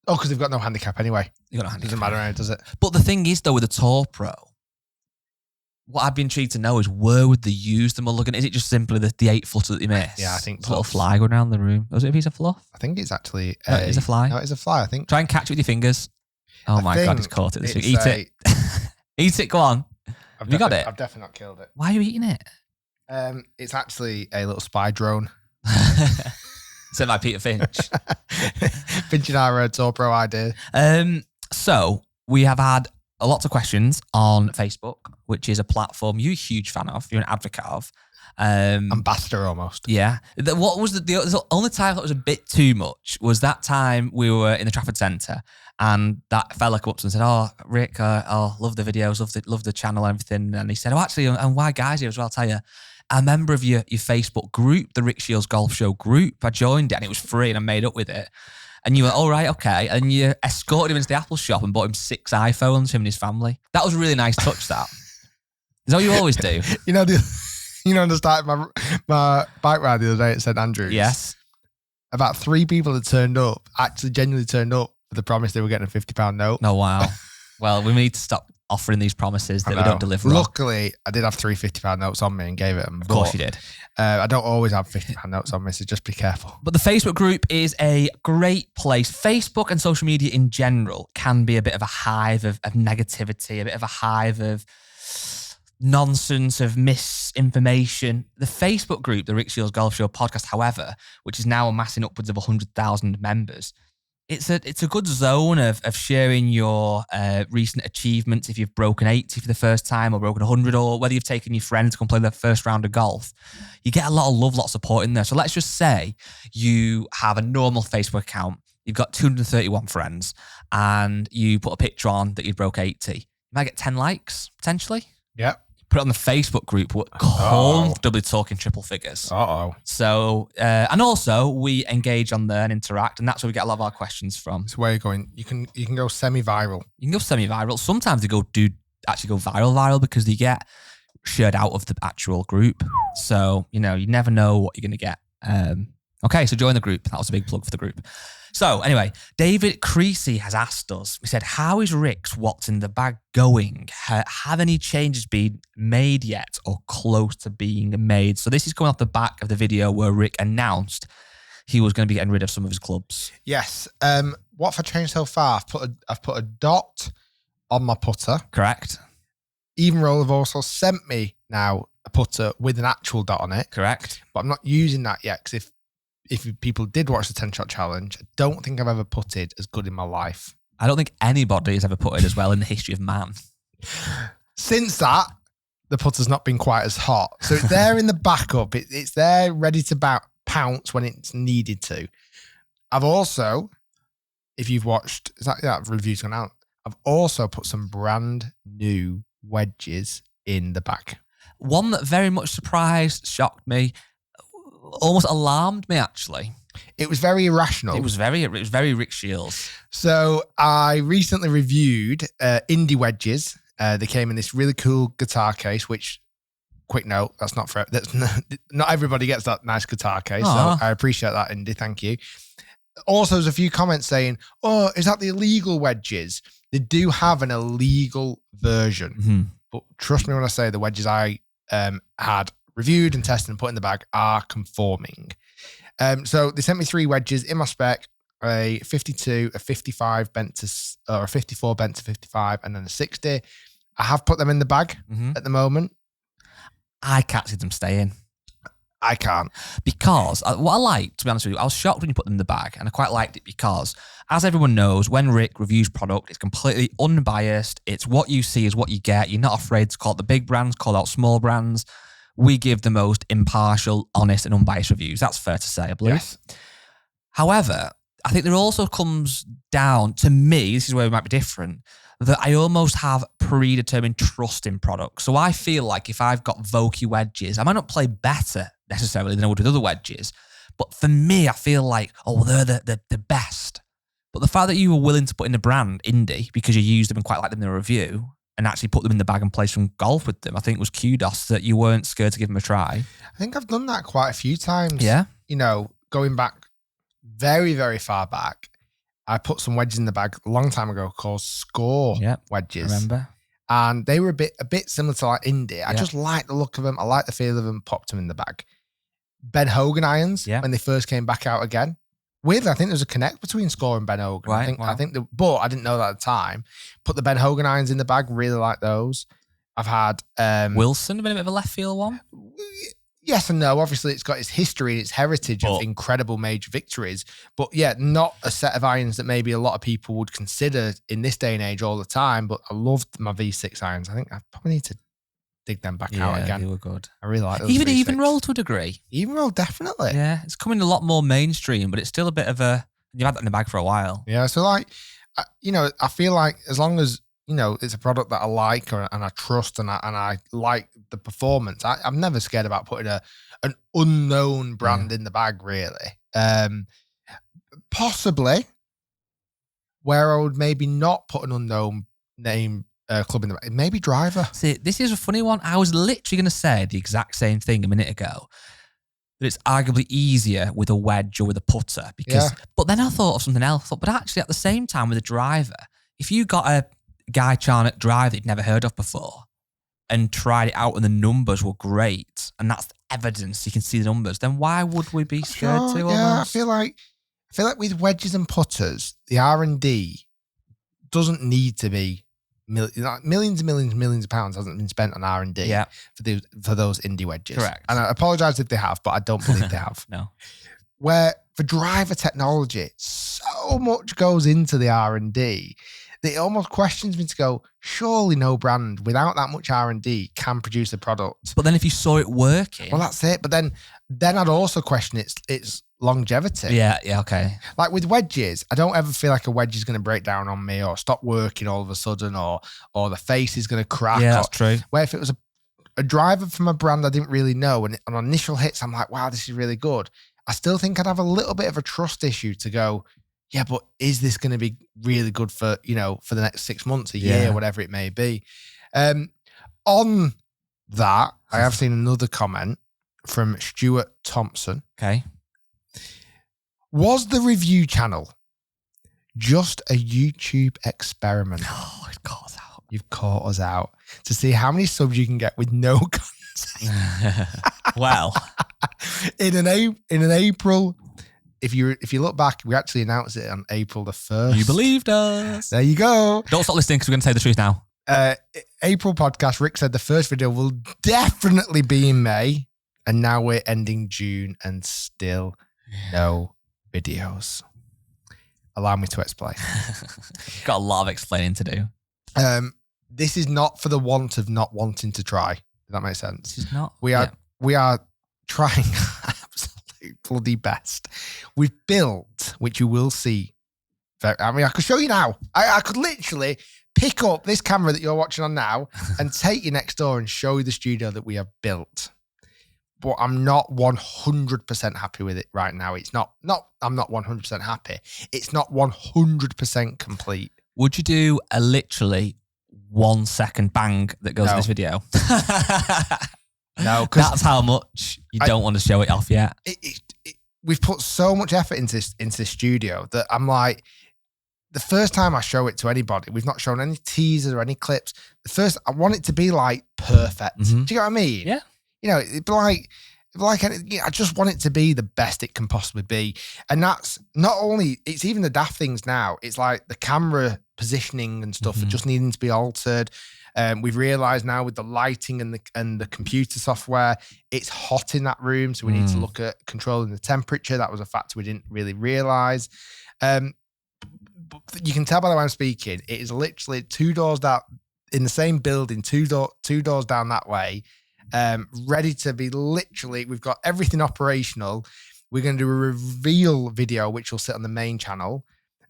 Oh, because they've got no handicap anyway. You got no handicap. Doesn't matter now, does it? But the thing is, though, with a tour pro, what I'd be intrigued to know is where would they use the mulligan? Is it just simply the 8-footer that they miss? Yeah, I think it's a little fly going around the room. Was it a piece of fluff? I think it's actually... No, it is a fly. No, it's a fly, I think. Try and catch it with your fingers. Oh my God, he's caught it this week. Eat it. Eat it, go on. Have you got it? I've definitely not killed it. Why are you eating it? It's actually a little spy drone. Sent by Peter Finch. Pinching our Tour Pro idea. So we have had lots of questions on Facebook, which is a platform you're a huge fan of, you're an advocate of. Ambassador almost. Yeah. What was the only time I thought was a bit too much was that time we were in the Trafford Centre and that fella came up to us and said, "Oh, Rick, love the videos, love the channel and everything." And he said, "Oh, actually, and why guys here as well, I'll tell you. I'm a member of your Facebook group, the Rick Shiels Golf Show group. I joined it and it was free and I made up with it." And you were, "All right, okay." And you escorted him into the Apple shop and bought him 6 iPhones, him and his family. That was a really nice touch, that. Is that what you always do? On the start of my bike ride the other day at St Andrews. Yes. About 3 people had turned up, actually genuinely turned up for the promise they were getting a £50 note. Oh, wow. Well, we need to stop offering these promises that we don't deliver on. Luckily, I did have 3 £50 notes on me and gave it them. Of course you did. I don't always have £50 notes on me, so just be careful. But the Facebook group is a great place. Facebook and social media in general can be a bit of a hive of negativity, a bit of a hive of nonsense, of misinformation. The Facebook group, the Rick Shiels Golf Show podcast, however, which is now amassing upwards of 100,000 members, it's a good zone of sharing your recent achievements. If you've broken 80 for the first time or broken 100, or whether you've taken your friend to come play their first round of golf, you get a lot of love, lot of support in there. So let's just say you have a normal Facebook account, you've got 231 friends, and you put a picture on that you broke 80. You might get 10 likes, potentially. Yeah. Put it on the Facebook group, we're comfortably talking triple figures. So, and also we engage on there and interact, and that's where we get a lot of our questions from. So where you're going, you can go semi-viral. You can go semi-viral. Sometimes they actually go viral because they get shared out of the actual group. So, you never know what you're going to get. Okay, so join the group. That was a big plug for the group. So anyway, David Creasy has asked us, he said, "How is Rick's What's in the Bag going? Have any changes been made yet or close to being made?" So this is coming off the back of the video where Rick announced he was going to be getting rid of some of his clubs. Yes. What have I changed so far? I've put a dot on my putter. Correct. Even Roll have also sent me now a putter with an actual dot on it. Correct. But I'm not using that yet because if people did watch the 10-shot challenge, I don't think I've ever putted as good in my life. I don't think anybody has ever putted as well in the history of man. Since that, the putter's not been quite as hot. So it's there in the backup. It's there ready to pounce when it's needed to. I've also, if you've watched, that review's gone out, I've also put some brand new wedges in the bag. One that very much surprised, shocked me, almost alarmed me, actually. It was very irrational. It was very Rick Shiels. So I recently reviewed indie wedges. They came in this really cool guitar case, which, quick note, not everybody gets that nice guitar case. Aww. So I appreciate that, Indie. Thank you. Also, there's a few comments saying, "Oh, is that the illegal wedges?" They do have an illegal version. Mm-hmm. But trust me when I say the wedges I had reviewed and tested and put in the bag are conforming. So they sent me 3 wedges in my spec, a 52, a 55 bent to, or a 54 bent to 55, and then a 60. I have put them in the bag at the moment. I can't see them staying. I can't. Because what I liked, to be honest with you, I was shocked when you put them in the bag, and I quite liked it because, as everyone knows, when Rick reviews product, it's completely unbiased. It's what you see is what you get. You're not afraid to call out the big brands, call out small brands. We give the most impartial, honest, and unbiased reviews. That's fair to say, I believe. Yes. However, I think there also comes down, to me, this is where we might be different, that I almost have predetermined trust in products. So I feel like if I've got Vokey wedges, I might not play better necessarily than I would with other wedges. But for me, I feel like, they're the best. But the fact that you were willing to put in the brand Indie because you used them and quite liked them in the review, and actually put them in the bag and play some golf with them, I think was kudos that you weren't scared to give them a try. I think I've done that quite a few times. Yeah. Going back very, very far back, I put some wedges in the bag a long time ago called Score wedges. I remember. And they were a bit similar to like Indie. I just like the look of them. I like the feel of them. Popped them in the bag. Ben Hogan irons when they first came back out again. Weirdly, I think there's a connect between Score and Ben Hogan. Right, I think but I didn't know that at the time. Put the Ben Hogan irons in the bag. Really like those. I've had Wilson, a bit of a left field one. yes and no. Obviously, it's got its history and its heritage of incredible major victories. But yeah, not a set of irons that maybe a lot of people would consider in this day and age all the time. But I loved my V6 irons. I think I probably need to dig them back out again. They were good. I really like those. Even roll to a degree. Even roll, definitely. Yeah, it's coming a lot more mainstream, but it's still a bit of a. You've had that in the bag for a while. Yeah, so like, I feel like as long as it's a product that I like and I trust and I like the performance, I'm never scared about putting an unknown brand in the bag. Really, possibly where I would maybe not put an unknown name. Club in the bag, maybe driver. See, this is a funny one. I was literally going to say the exact same thing a minute ago. That it's arguably easier with a wedge or with a putter but then I thought of something else. But actually, at the same time, with a driver, if you got a Guy Charnock driver that you'd never heard of before and tried it out and the numbers were great, and that's evidence you can see the numbers, then why would we be scared to? Yeah, I feel like with wedges and putters, the R&D doesn't need to be. Millions of pounds hasn't been spent on R&D for those indie wedges. Correct. And I apologise if they have, but I don't believe they have. No. Where for driver technology, so much goes into the R&D that it almost questions me to go, surely no brand without that much R&D can produce a product. But then if you saw it working... Well, that's it. But then I'd also question its longevity. Yeah, okay. Like with wedges, I don't ever feel like a wedge is going to break down on me or stop working all of a sudden or the face is going to crack. Yeah, that's true. Where if it was a driver from a brand I didn't really know and on initial hits, I'm like, wow, this is really good. I still think I'd have a little bit of a trust issue to go, yeah, but is this going to be really good for the next 6 months, a year, whatever it may be? On that, I have seen another comment from Stuart Thompson. Okay. Was the review channel just a YouTube experiment? Oh, it caught us out. You've caught us out to see how many subs you can get with no content. Well, in an April, if you look back, we actually announced it on April the 1st. You believed us. There you go. Don't stop listening because we're going to say the truth now. April podcast, Rick said the first video will definitely be in May, and now we're ending June and still no videos. Allow me to explain. Got a lot of explaining to do. This is not for the want of not wanting to try. Does that make sense? This is not. We are trying our absolute bloody best. We've built, which you will see. I could show you now. I could literally pick up this camera that you're watching on now and take you next door and show you the studio that we have built. But I'm not 100% happy with it right now. I'm not 100% happy. It's not 100% complete. Would you do a literally 1 second bang that goes in this video? No, because that's how much you don't want to show it off yet. We've put so much effort into this studio that I'm like, the first time I show it to anybody, we've not shown any teasers or any clips. I want it to be like perfect. Mm-hmm. Do you know what I mean? Yeah. It'd be like I just want it to be the best it can possibly be. And that's not only, it's even the daft things now. It's like the camera positioning and stuff just needing to be altered. We've realized now with the lighting and the computer software, it's hot in that room. So we need to look at controlling the temperature. That was a factor we didn't really realize. But you can tell by the way I'm speaking, it is literally 2 doors down in the same building, two doors down that way. Ready to be literally, we've got everything operational. We're going to do a reveal video, which will sit on the main channel,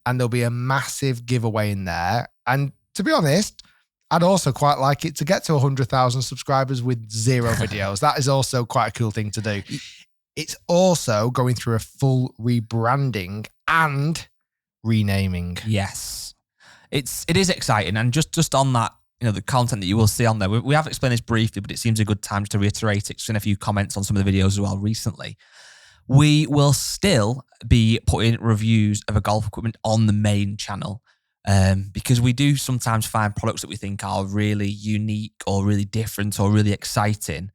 and there'll be a massive giveaway in there. And to be honest, I'd also quite like it to get to 100,000 subscribers with 0 videos. That is also quite a cool thing to do. It's also going through a full rebranding and renaming. Yes. It is exciting. And just on that, the content that you will see on there, we have explained this briefly, but it seems a good time to reiterate it. Just in a few comments on some of the videos as well recently. We will still be putting reviews of a golf equipment on the main channel because we do sometimes find products that we think are really unique or really different or really exciting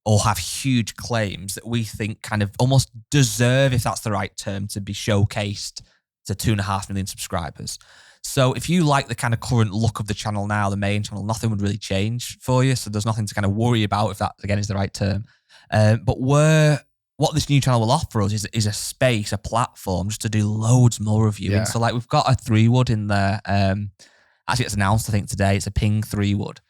or have huge claims that we think kind of almost deserve, if that's the right term, to be showcased to 2.5 million subscribers. So if you like the kind of current look of the channel now, the main channel, nothing would really change for you. So there's nothing to kind of worry about, if that, again, is the right term. But what this new channel will offer us is a space, a platform just to do loads more reviewing. Yeah. So like we've got a 3-wood in there. Actually, it's announced, I think, today. It's a ping 3-wood.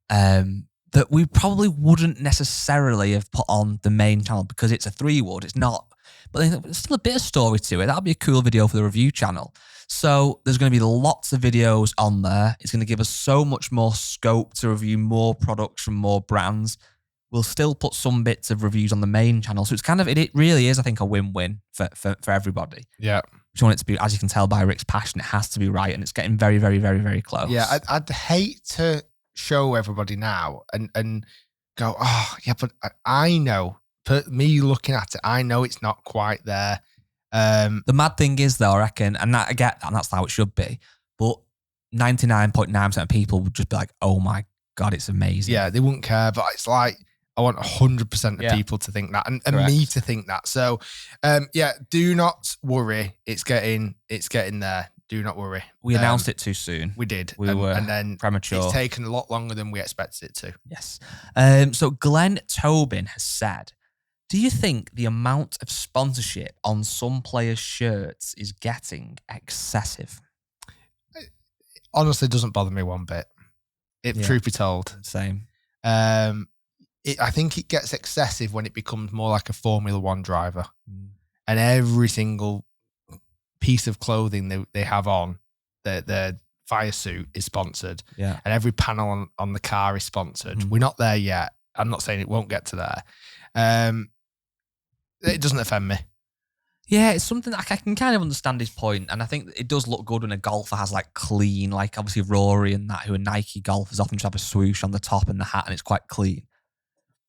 That we probably wouldn't necessarily have put on the main channel because it's a 3-wood. It's not, but there's still a bit of story to it. That'll be a cool video for the review channel. So there's going to be lots of videos on there. It's going to give us so much more scope to review more products from more brands. We'll still put some bits of reviews on the main channel. So it's kind of, it really is, I think, a win-win for everybody. Yeah. Just want it to be, as you can tell by Rick's passion, it has to be right. And it's getting very, very, very, very close. Yeah, I'd hate to show everybody now and go, oh, yeah, but I know, me looking at it, I know it's not quite there. The mad thing is, though, I reckon, and I get that, and that's how it should be, but 99.9% of people would just be like, oh my God, it's amazing. Yeah, they wouldn't care, but it's like, I want 100% of people to think that and me to think that. So, yeah, do not worry. It's getting there. Do not worry. We announced it too soon. We did. We were and then premature. It's taken a lot longer than we expected it to. Yes. So Glenn Tobin has said, do you think the amount of sponsorship on some players' shirts is getting excessive? Honestly, doesn't bother me one bit. Truth be told. Same. I think it gets excessive when it becomes more like a Formula One driver. And every single piece of clothing they have on, their fire suit is sponsored. Yeah. And every panel on the car is sponsored. We're not there yet. I'm not saying it won't get to there. It doesn't offend me. Yeah, it's something I can kind of understand his point, and I think it does look good when a golfer has like clean, like obviously Rory and that, who are Nike golfers, often just have a swoosh on the top and the hat, and it's quite clean.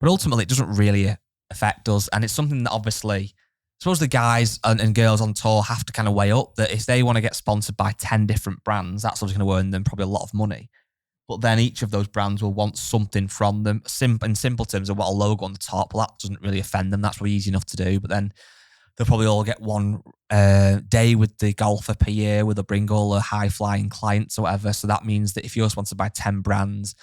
But ultimately, it doesn't really affect us, and it's something that obviously, I suppose the guys and girls on tour have to kind of weigh up that if they want to get sponsored by 10 different brands, that's obviously going to earn them probably a lot of money. But then each of those brands will want something from them. In simple terms, they want a logo on the top. Well, that doesn't really offend them. That's probably easy enough to do. But then they'll probably all get one day with the golfer per year where they'll bring all the high-flying clients or whatever. So that means that if you're sponsored by 10 brands,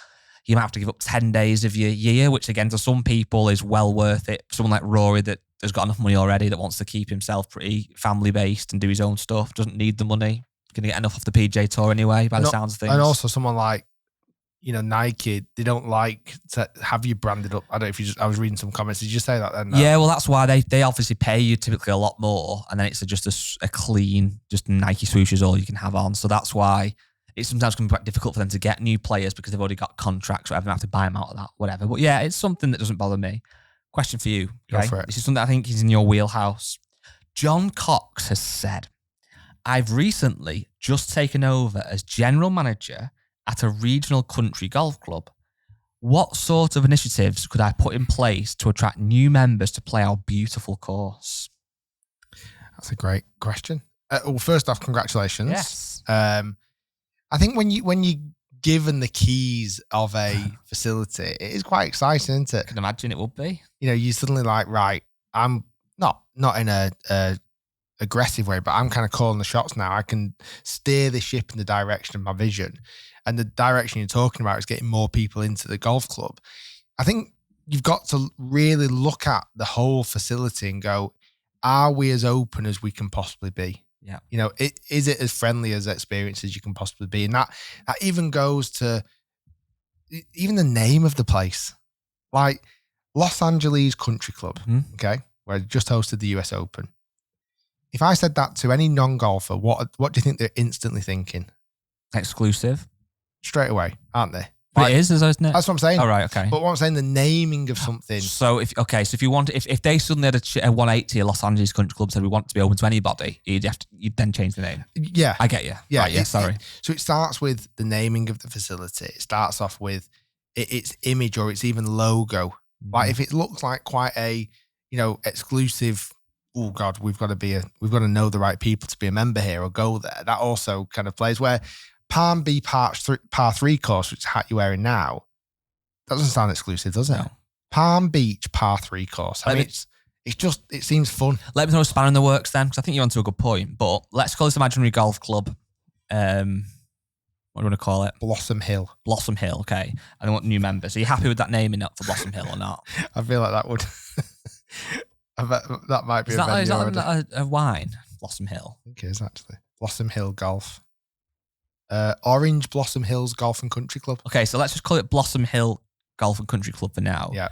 you might have to give up 10 days of your year, which again, to some people is well worth it. Someone like Rory that has got enough money already that wants to keep himself pretty family-based and do his own stuff, doesn't need the money. Going to get enough off the PJ Tour anyway, by the sounds of things. And also someone like, Nike, they don't like to have you branded up. I don't know if I was reading some comments. Did you say that then? No. Yeah, well, that's why they obviously pay you typically a lot more. And then it's just a clean, just Nike swoosh is all you can have on. So that's why it sometimes can be quite difficult for them to get new players because they've already got contracts or whatever, and have to buy them out of that, whatever. But yeah, it's something that doesn't bother me. Question for you. Okay? Go for it. This is something I think is in your wheelhouse. John Cox has said, I've recently just taken over as general manager at a regional country golf club. What sort of initiatives could I put in place to attract new members to play our beautiful course? That's a great question. Well, first off, congratulations. Yes. I think when you're given the keys of a facility, it is quite exciting, isn't it? I can imagine it would be. You suddenly like, right, I'm not in a aggressive way, but I'm kind of calling the shots now. I can steer the ship in the direction of my vision. And the direction you're talking about is getting more people into the golf club. I think you've got to really look at the whole facility and go, are we as open as we can possibly be? Yeah. Is it as friendly as experience as you can possibly be? And that even goes to even the name of the place, like Los Angeles Country Club, okay, where I just hosted the US Open. If I said that to any non-golfer, what do you think they're instantly thinking? Exclusive. Straight away, aren't they? But it is, isn't it? That's what I'm saying. All right, okay. But what I'm saying, the naming of something. So if you want, if they suddenly had a 180 at Los Angeles Country Club said we want it to be open to anybody, you'd then change the name. Yeah, I get you. Yeah, right, sorry. So it starts with the naming of the facility. It starts off with its image or its even logo. Like if it looks like quite a exclusive. Oh God, we've got to know the right people to be a member here or go there. That also kind of plays where Palm Beach par 3 course, which is the hat you're wearing now, doesn't sound exclusive, does it? No. Palm Beach par 3 course. I mean, it seems fun. Let me throw a spanner in the works then, because I think you're onto a good point. But let's call this imaginary golf club. What do you want to call it? Blossom Hill. Blossom Hill, okay. And I want new members. Are you happy with that naming up for Blossom Hill or not? I feel like that would. I bet that might be Is that a wine? Blossom Hill. I think it is actually. Blossom Hill Golf. Orange Blossom Hills Golf and Country Club. Okay, so let's just call it Blossom Hill Golf and Country Club for now. Yeah.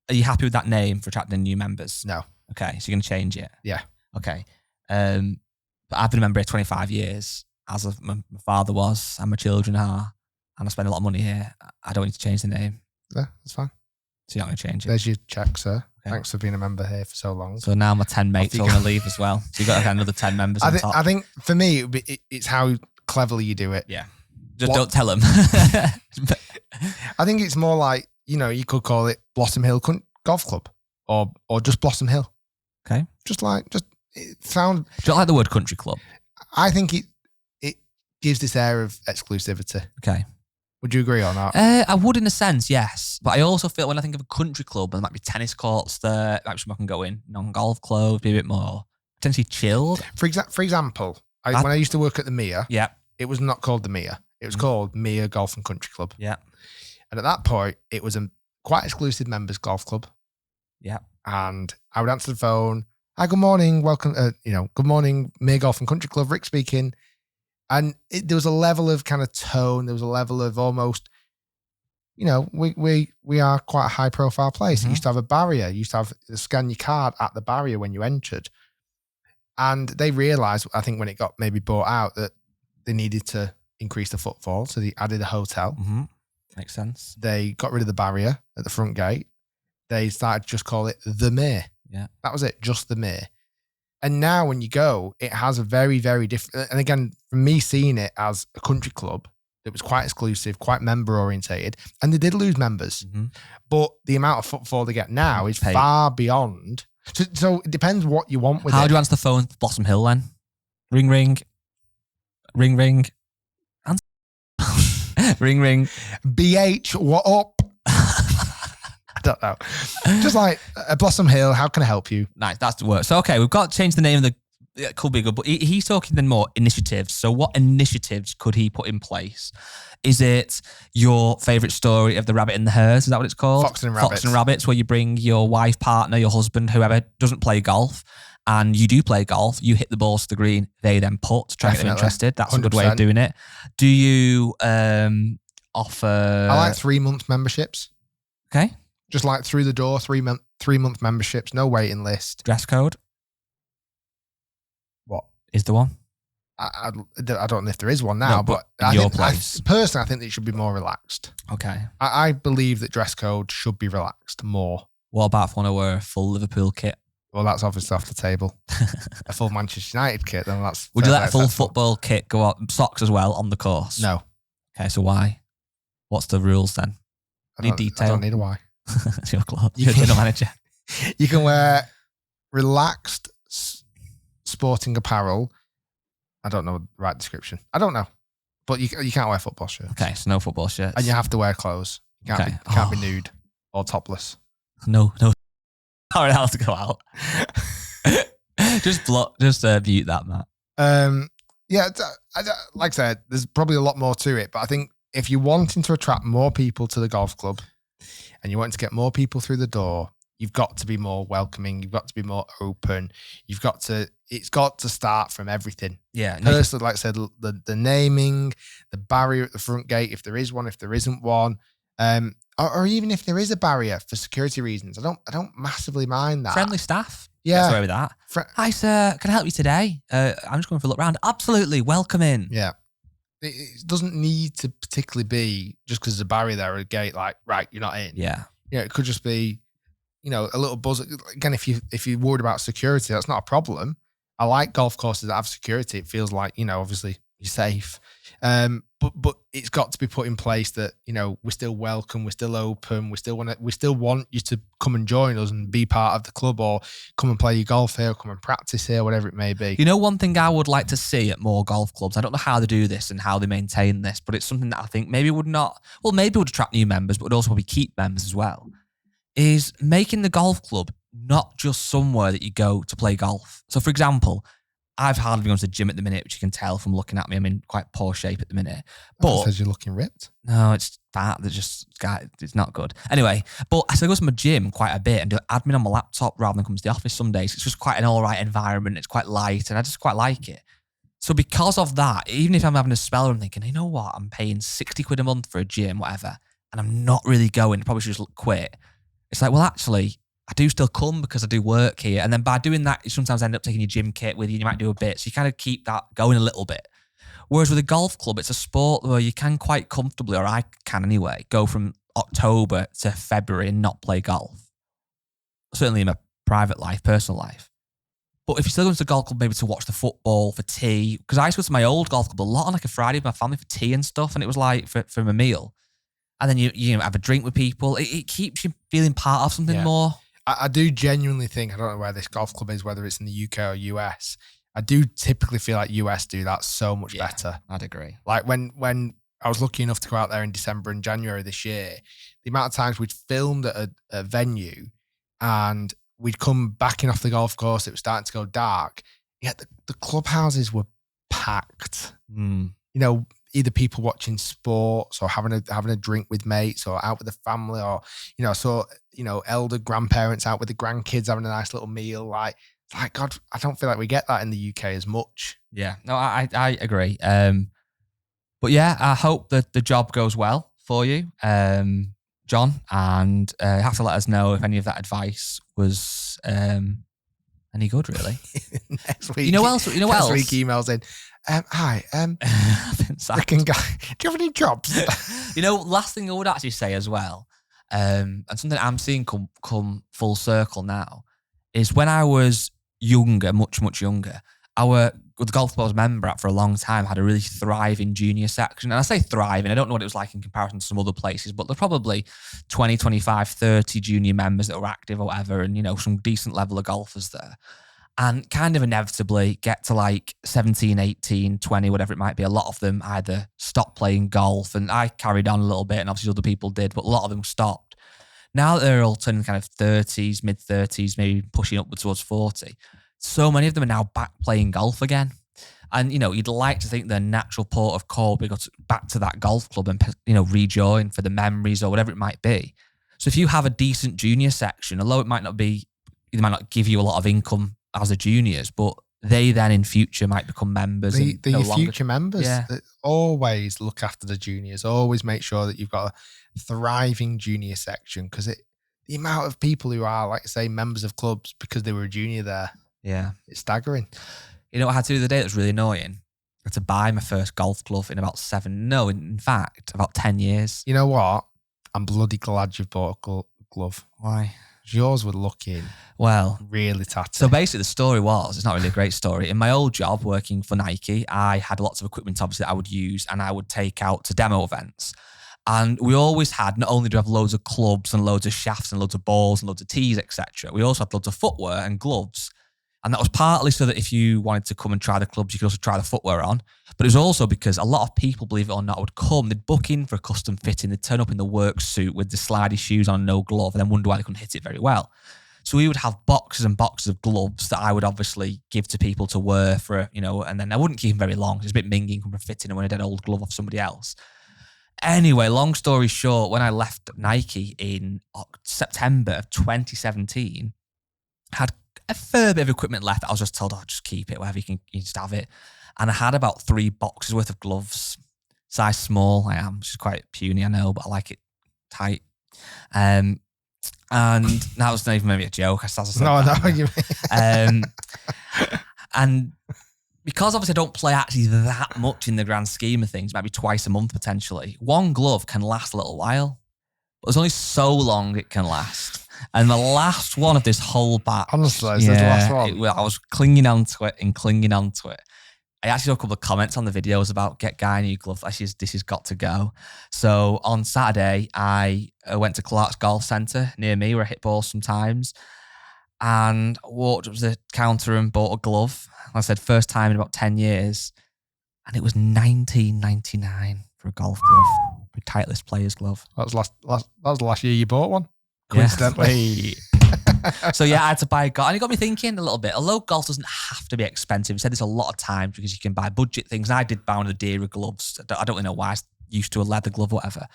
Are you happy with that name for attracting new members? No. Okay, so you're going to change it? Yeah. Okay. But I've been a member here 25 years, as my father was, and my children are, and I spend a lot of money here. I don't need to change the name. Yeah, that's fine. So you're not going to change it? There's your check, sir. Okay. Thanks for being a member here for so long. So now my 10 mates are going to leave as well. So you've got another 10 members on top. I think for me, it's how cleverly you do it. Yeah. Just don't tell them. I think it's more like, you could call it Blossom Hill Golf Club or just Blossom Hill. Okay. It sounds. Do you like the word country club? I think it gives this air of exclusivity. Okay. Would you agree on that? I would in a sense, yes. But I also feel when I think of a country club, there might be tennis courts there, might be somewhere I can go in, non-golf clothes, be a bit more potentially chilled. For example, when I used to work at the Mia, yeah, it was not called the Mia. It was called Mia Golf and Country Club. Yeah. And at that point, it was a quite exclusive members golf club. Yeah. And I would answer the phone. Hi, good morning. Welcome. Good morning, Mia Golf and Country Club. Rick speaking. And there was a level of kind of tone. There was a level of almost, we are quite a high profile place. Mm-hmm. You used to have a barrier. You used to have to scan your card at the barrier when you entered. And they realized, I think when it got maybe bought out, that they needed to increase the footfall. So they added a hotel. Mm-hmm. Makes sense. They got rid of the barrier at the front gate. They started to just call it the Mere. Yeah. That was it, just the Mere. And now when you go, it has a very, very different, and again, from me seeing it as a country club, it was quite exclusive, quite member orientated, and they did lose members. Mm-hmm. But the amount of footfall they get now is far beyond. So it depends what you want with it. How do you answer the phone? Blossom Hill then? Ring, ring. Ring, ring. Answer. Ring, ring. BH, what up? I don't know. Just like Blossom Hill, how can I help you? Nice, that's the word. So, okay, we've got to change the name of the. It could be good, but he's talking then more initiatives. So, what initiatives could he put in place? Is it your favourite story of the rabbit and the hares? Is that what it's called? Fox and Rabbits. Fox and Rabbits, where you bring your wife, partner, your husband, whoever doesn't play golf, and you do play golf, you hit the balls to the green, they then putt to try and get them interested. That's 100%. A good way of doing it. Do you offer... I like 3 month memberships. Okay. Just like through the door, 3 month memberships, no waiting list. Dress code? What? Is the one? I don't know if there is one now, no, but personally, I think that it should be more relaxed. Okay. I believe that dress code should be relaxed more. What about if I want to wear a full Liverpool kit? Well, that's obviously off the table. A full Manchester United kit, then that's... Would you let a full football kit go out, socks as well, on the course? No. Okay, so why? What's the rules then? I don't need a why. It's your club. You're a general manager. You can wear relaxed sporting apparel. I don't know the right description. I don't know. But you can't wear football shirts. Okay, so no football shirts. And you have to wear clothes. You can't be nude or topless. No. All right, I'll have to go out. Just mute that, Matt. Yeah, like I said, there's probably a lot more to it. But I think if you're wanting to attract more people to the golf club and you want to get more people through the door, you've got to be more welcoming. You've got to be more open. It's got to start from everything. Yeah. Personally, like I said, the naming, the barrier at the front gate, if there is one, if there isn't one, or even if there is a barrier for security reasons, I don't massively mind that. Friendly staff. Yeah. Gets away with that. Hi, sir. Can I help you today? I'm just going for a look round. Absolutely. Welcome in. Yeah. It doesn't need to particularly be just because there's a barrier there or a gate, like, right, you're not in. Yeah. It could just be, a little buzz. Again, if you're worried about security, that's not a problem. I like golf courses that have security. It feels like, obviously you're safe. But it's got to be put in place that, we're still welcome, we're still open, we still want you to come and join us and be part of the club, or come and play your golf here, or come and practice here, whatever it may be. One thing I would like to see at more golf clubs, I don't know how they do this and how they maintain this, but it's something that I think maybe would attract new members, but would also probably keep members as well, is making the golf club not just somewhere that you go to play golf. So, for example, I've hardly gone to the gym at the minute, which you can tell from looking at me. I'm in quite poor shape at the minute. But But says you're looking ripped. no, it's fat. It's not good. Anyway, but I still go to my gym quite a bit and do admin on my laptop rather than come to the office some days. It's just quite an all right environment. It's quite light and I just quite like it. So because of that, even if I'm having a spell, I'm thinking, you know what? I'm paying 60 quid a month for a gym, whatever, and I'm not really going. I probably should just quit. It's like, well, actually, I do still come because I do work here. And then by doing that, you sometimes end up taking your gym kit with you. You might do a bit. So you kind of keep that going a little bit. Whereas with a golf club, it's a sport where you can quite comfortably, or I can anyway, go from October to February and not play golf. Certainly in my private life, personal life. But if you're still going to the golf club, maybe to watch the football, for tea, because I used to go to my old golf club a lot on like a Friday with my family for tea and stuff, and it was like for my meal. And then you have a drink with people. It keeps you feeling part of something more. I do genuinely think, I don't know where this golf club is, whether it's in the UK or US, I do typically feel like US do that so much better. I'd agree. Like when I was lucky enough to go out there in December and January this year, the amount of times we'd filmed at a venue and we'd come backing off the golf course, it was starting to go dark, yet the clubhouses were packed. You know, either people watching sports or having a drink with mates or out with the family, or, you know, so, you know, elder grandparents out with the grandkids having a nice little meal. Like God, I don't feel like we get that in the UK as much. Yeah, no, I agree. But yeah, I hope that the job goes well for you, John, and have to let us know if any of that advice was any good, really. Next week, you know what else? Next week emails in. Hi, Rick and Guy, do you have any jobs? You know, last thing I would actually say as well, and something I'm seeing come full circle now, is when I was younger, much younger, the golf club I was a member at for a long time had a really thriving junior section. And I say thriving, I don't know what it was like in comparison to some other places, but there's probably 20, 25, 30 junior members that were active or whatever, and, you know, some decent level of golfers there. And kind of inevitably get to like 17, 18, 20, whatever it might be. A lot of them either stopped playing golf, and I carried on a little bit, and obviously other people did, but a lot of them stopped. Now that they're all turning kind of 30s, mid-30s, maybe pushing upwards towards 40, so many of them are now back playing golf again. And, you know, you'd like to think their natural port of call would be go back to that golf club and, you know, rejoin for the memories or whatever it might be. So if you have a decent junior section, although it might not give you a lot of income as a juniors, but they then in future might become members. They're your future members. Yeah. Always look after the juniors. Always make sure that you've got a thriving junior section, because the amount of people who are, like I say, members of clubs because they were a junior there, it's staggering. You know what I had to do the other day that was really annoying? I had to buy my first golf glove in about about 10 years. You know what? I'm bloody glad you bought a glove. Why? Yours were looking really tatty. So basically the story was, it's not really a great story. In my old job working for Nike, I had lots of equipment obviously that I would use and I would take out to demo events. And we always had, not only do we have loads of clubs and loads of shafts and loads of balls and loads of tees, etc., we also had loads of footwear and gloves. And that was partly so that if you wanted to come and try the clubs, you could also try the footwear on. But it was also because a lot of people, believe it or not, would come, they'd book in for a custom fitting, they'd turn up in the work suit with the slidey shoes on, no glove, and then wonder why they couldn't hit it very well. So we would have boxes and boxes of gloves that I would obviously give to people to wear for, you know, and then I wouldn't keep them very long. It's a bit minging from fitting and when I did an old glove off somebody else. Anyway, long story short, when I left Nike in September of 2017, I had a fair bit of equipment left. I was just told, just keep it, whatever, you just have it. And I had about 3 boxes worth of gloves, size small. I am, which is quite puny, I know, but I like it tight. And that was not even maybe a joke. And because obviously I don't play actually that much in the grand scheme of things, maybe twice a month potentially, one glove can last a little while, but there's only so long it can last. And the last one of this whole batch. Honestly, is the last one? I was clinging onto it. I actually saw a couple of comments on the videos about get Guy a new glove. This has got to go. So on Saturday, I went to Clark's Golf Centre near me where I hit balls sometimes and walked up to the counter and bought a glove. I said, first time in about 10 years. And it was $19.99 for a golf glove, a Titleist player's glove. That was the last year you bought one. Coincidentally. Yeah. So yeah, I had to buy a golf. And it got me thinking a little bit. Although golf doesn't have to be expensive, I said this a lot of times because you can buy budget things. And I did buy one of the dearer gloves. I don't really know why. I used to a leather glove or whatever.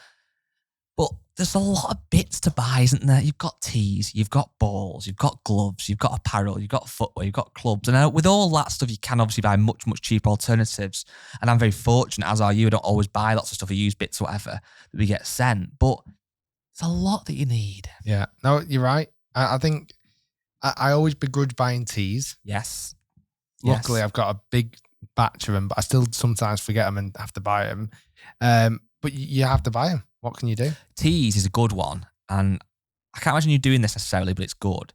But there's a lot of bits to buy, isn't there? You've got tees, you've got balls, you've got gloves, you've got apparel, you've got footwear, you've got clubs. And with all that stuff, you can obviously buy much, much cheaper alternatives. And I'm very fortunate, as are you. I don't always buy lots of stuff or use bits or whatever that we get sent. But it's a lot that you need. Yeah. No, you're right. I think I always begrudge buying tees. Yes. Luckily, I've got a big batch of them, but I still sometimes forget them and have to buy them. But you have to buy them. What can you do? Tees is a good one. And I can't imagine you doing this necessarily, but it's good.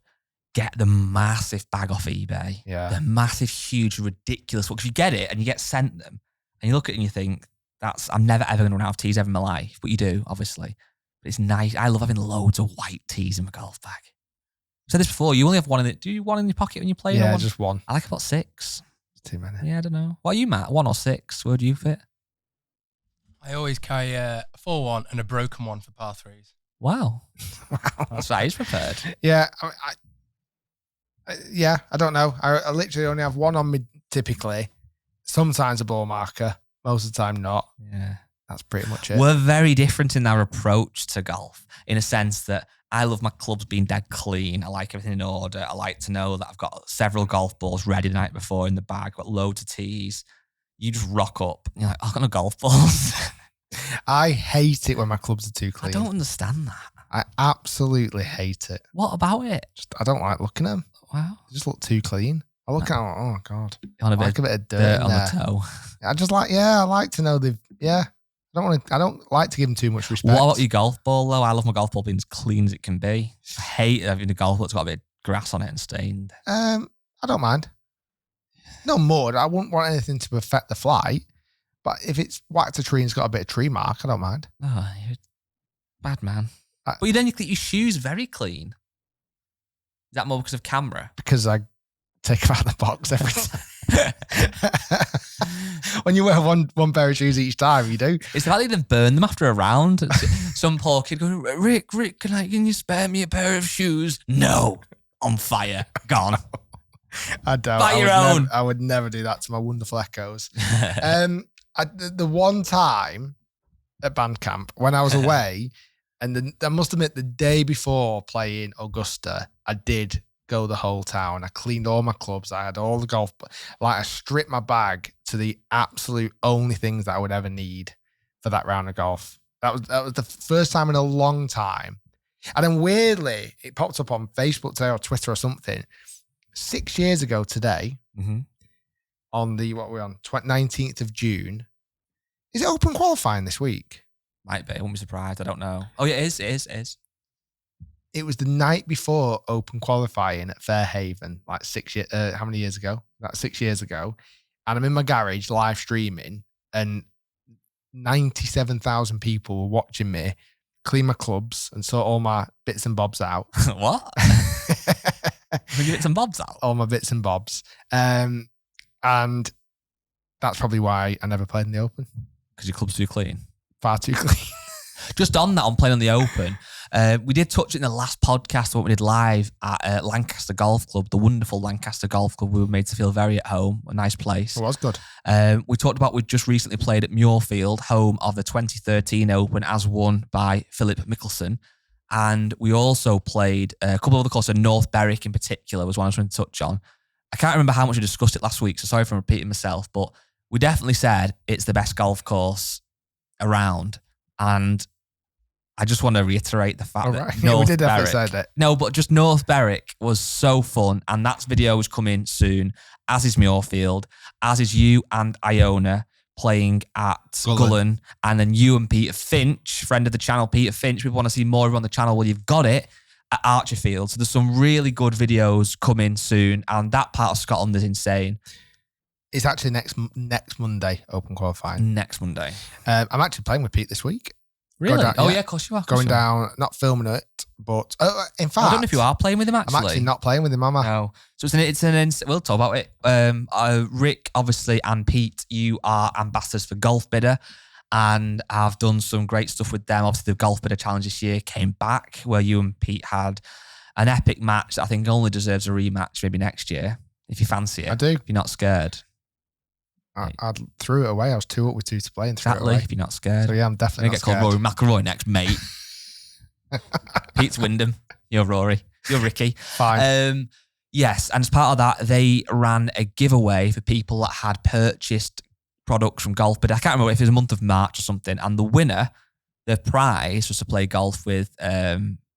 Get the massive bag off eBay. Yeah. The massive, huge, ridiculous one. Because you get it and you get sent them and you look at it and you think, I'm never ever going to run out of tees ever in my life. But you do, obviously. But it's nice. I love having loads of white tees in my golf bag. I said this before, you only have one in it. Do you one in your pocket when you play? Yeah, just one. I like about 6. It's too many. Yeah, I don't know. What are you, Matt? 1 or 6? Where do you fit? I always carry a full one and a broken one for par 3s. Wow. That's right. He's prepared. Yeah. I don't know. I literally only have one on me typically. Sometimes a ball marker. Most of the time not. Yeah. That's pretty much it. We're very different in our approach to golf in a sense that I love my clubs being dead clean. I like everything in order. I like to know that I've got several golf balls ready the night before in the bag. I've got loads of tees. You just rock up. And you're like, I've got no golf balls. I hate it when my clubs are too clean. I don't understand that. I absolutely hate it. What about it? I don't like looking at them. Wow. They just look too clean. I look at them, oh God. On a I like a bit of dirt on there. the toe. I like to know I don't like to give them too much respect. What about your golf ball though? I love my golf ball being as clean as it can be. I hate having a golf ball that's got a bit of grass on it and stained. I don't mind. No mud. I wouldn't want anything to affect the flight. But if it's whacked a tree and it's got a bit of tree mark, I don't mind. Oh, you're a bad man. But you keep your shoes very clean. Is that more because of camera? Because I take them out of the box every time. When you wear one pair of shoes each time, you do. It's the fact that you burn them after a round. Some poor kid going, Rick, can you spare me a pair of shoes? No. On fire. Gone. I don't. Buy your own. I would never do that to my wonderful Echoes. The one time at band camp when I was away, and I must admit the day before playing Augusta, I did go the whole town. I cleaned all my clubs. I had all the golf. I stripped my bag to the absolute only things that I would ever need for that round of golf. That was the first time in a long time. And then weirdly, it popped up on Facebook today or Twitter or something. 6 years ago today, on the 19th of June. Is it open qualifying this week? Might be. I wouldn't be surprised. I don't know. Oh, yeah, it is. It was the night before open qualifying at Fairhaven, like 6 years. How many years ago? That's 6 years ago. And I'm in my garage live streaming, and 97,000 people were watching me clean my clubs and sort all my bits and bobs out. What? Your bits and bobs out? All my bits and bobs. And that's probably why I never played in the Open. Because your club's too clean. Far too clean. Just on that, on playing on the Open, we did touch it in the last podcast, what we did live at Lancaster Golf Club, the wonderful Lancaster Golf Club. We were made to feel very at home, a nice place. It was good. We talked about we'd just recently played at Muirfield, home of the 2013 Open, as won by Philip Mickelson. And we also played a couple of other courses, North Berwick in particular was one I was going to touch on. I can't remember how much we discussed it last week, so sorry for repeating myself, but we definitely said it's the best golf course around. And I just want to reiterate the fact that North we did definitely Berwick, say that. No, but just North Berwick was so fun, and that video is coming soon, as is Muirfield, as is you and Iona playing at Gullen, and then you and Peter Finch, friend of the channel, Peter Finch. We want to see more of you on the channel. Well, you've got it at Archerfield. So there's some really good videos coming soon, and that part of Scotland is insane. It's actually next Monday, open qualifying. Next Monday. I'm actually playing with Pete this week. Really? Down, yeah, of course you are. Going down, not filming it, but in fact, I don't know if you are playing with him actually. I'm actually not playing with him, am I? No. So we'll talk about it. Rick, obviously, and Pete, you are ambassadors for Golf Bidder, and I've done some great stuff with them. Obviously, the Golf Bidder Challenge this year came back, where you and Pete had an epic match that I think only deserves a rematch maybe next year, if you fancy it. I do. If you're not scared. I threw it away. I was 2 up with 2 to play and threw it Exactly, away. if you're not scared. So yeah, I'm definitely not You're going to get scared. called Rory McIlroy next, mate. Pete's Wyndham. You're Rory. You're Ricky. Fine. Yes, and as part of that, they ran a giveaway for people that had purchased products from Golf, but I can't remember if it was a month of March or something. And the winner, the prize was to play golf with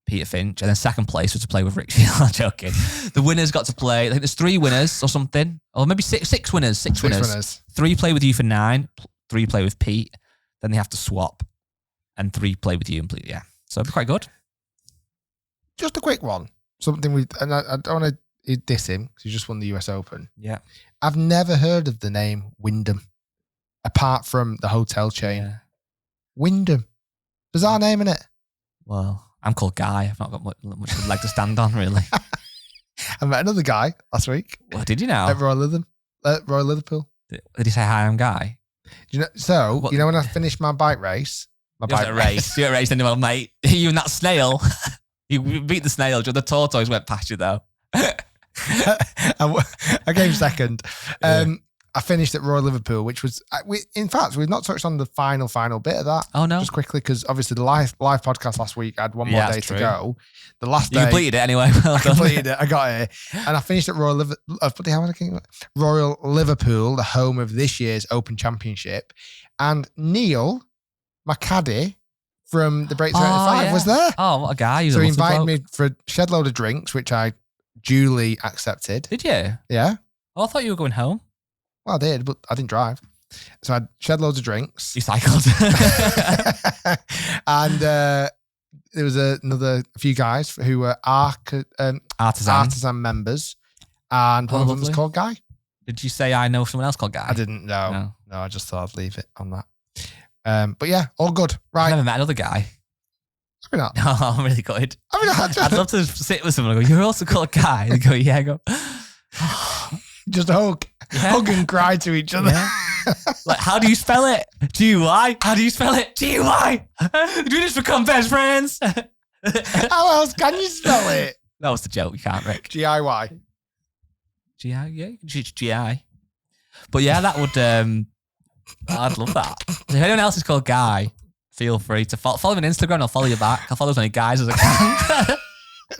Peter Finch, and then second place was to play with Rick Shiels. I'm joking. The winners got to play. I think there's 3 winners or something, or maybe six winners. Six winners. 3 play with you for 9. 3 play with Pete. Then they have to swap, and 3 play with you and play. Yeah, so it'd be quite good. Just a quick one. Something and I don't want to diss him because he just won the US Open. Yeah, I've never heard of the name Wyndham, apart from the hotel chain. Yeah. Wyndham, bizarre name, innit? Well, I'm called Guy. I've not got much of a leg to stand on, really. I met another guy last week What did you know? at Royal Liverpool. Did he say hi? I'm Guy. You know, so What- you know when I finished my bike race, You're at a race. You're at a race, then well, mate. You and that snail. You beat the snail. The tortoise went past you though. I came second. I finished at Royal Liverpool, which was, in fact, we've not touched on the final bit of that. Oh no! Just quickly, because obviously the live podcast last week had one more Yeah, day that's to true. go. The last You day, completed it anyway. Well I done. completed it. I got it, and I finished at Royal Liverpool, the home of this year's Open Championship. And Neil, my caddy from the Break 35, yeah. was there. Oh, what a guy! He's So a he lovely invited bloke. me for a shed load of drinks, which I duly accepted. Did you? Yeah. Oh, I thought you were going home. Well, I did, but I didn't drive. So I shed loads of drinks. You cycled. And there was a few guys who were artisan members. And one of them was lovely. called Guy. Did you say I know someone else called Guy? I didn't know. No. No, I just thought I'd leave it on that. But yeah, all good. I've Right. never met another guy. Maybe not. No, I'm really good. I mean, I'd love to sit with someone and go, you're also called Guy. They go, yeah. I go, just hug and cry to each other. Yeah. Like, how do you spell it? G-U-I? How do you spell it? G-U-I? Do this to become best friends? How else can you spell it? That was the joke. You can't, Rick. G-I-Y. G-I, yeah. G-I. But yeah, that would, I'd love that. If anyone else is called Guy, feel free to follow me on Instagram. I'll follow you back. I'll follow as many guys as I can.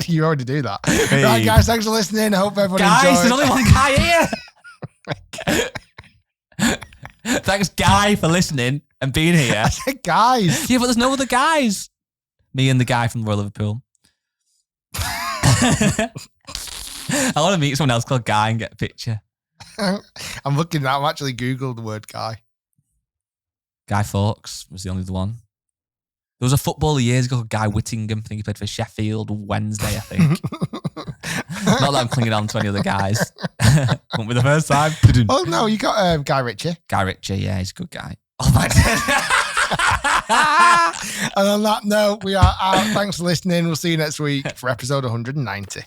You already do that. Hey. Right, guys, thanks for listening. I hope everyone Guys, enjoyed. there's only one guy here. Thanks, Guy, for listening and being here. I said guys. Yeah, but there's no other guys. Me and the guy from Royal Liverpool. I want to meet someone else called Guy and get a picture. I'm actually Googled the word guy. Guy Fawkes was the only other one. There was a footballer years ago called Guy Whittingham. I think he played for Sheffield Wednesday, I think. Not that I'm clinging on to any other guys. Won't be the first time. Oh, no, you got Guy Ritchie. Guy Ritchie, yeah, he's a good guy. Oh my God. And on that note, we are out. Thanks for listening. We'll see you next week for episode 190.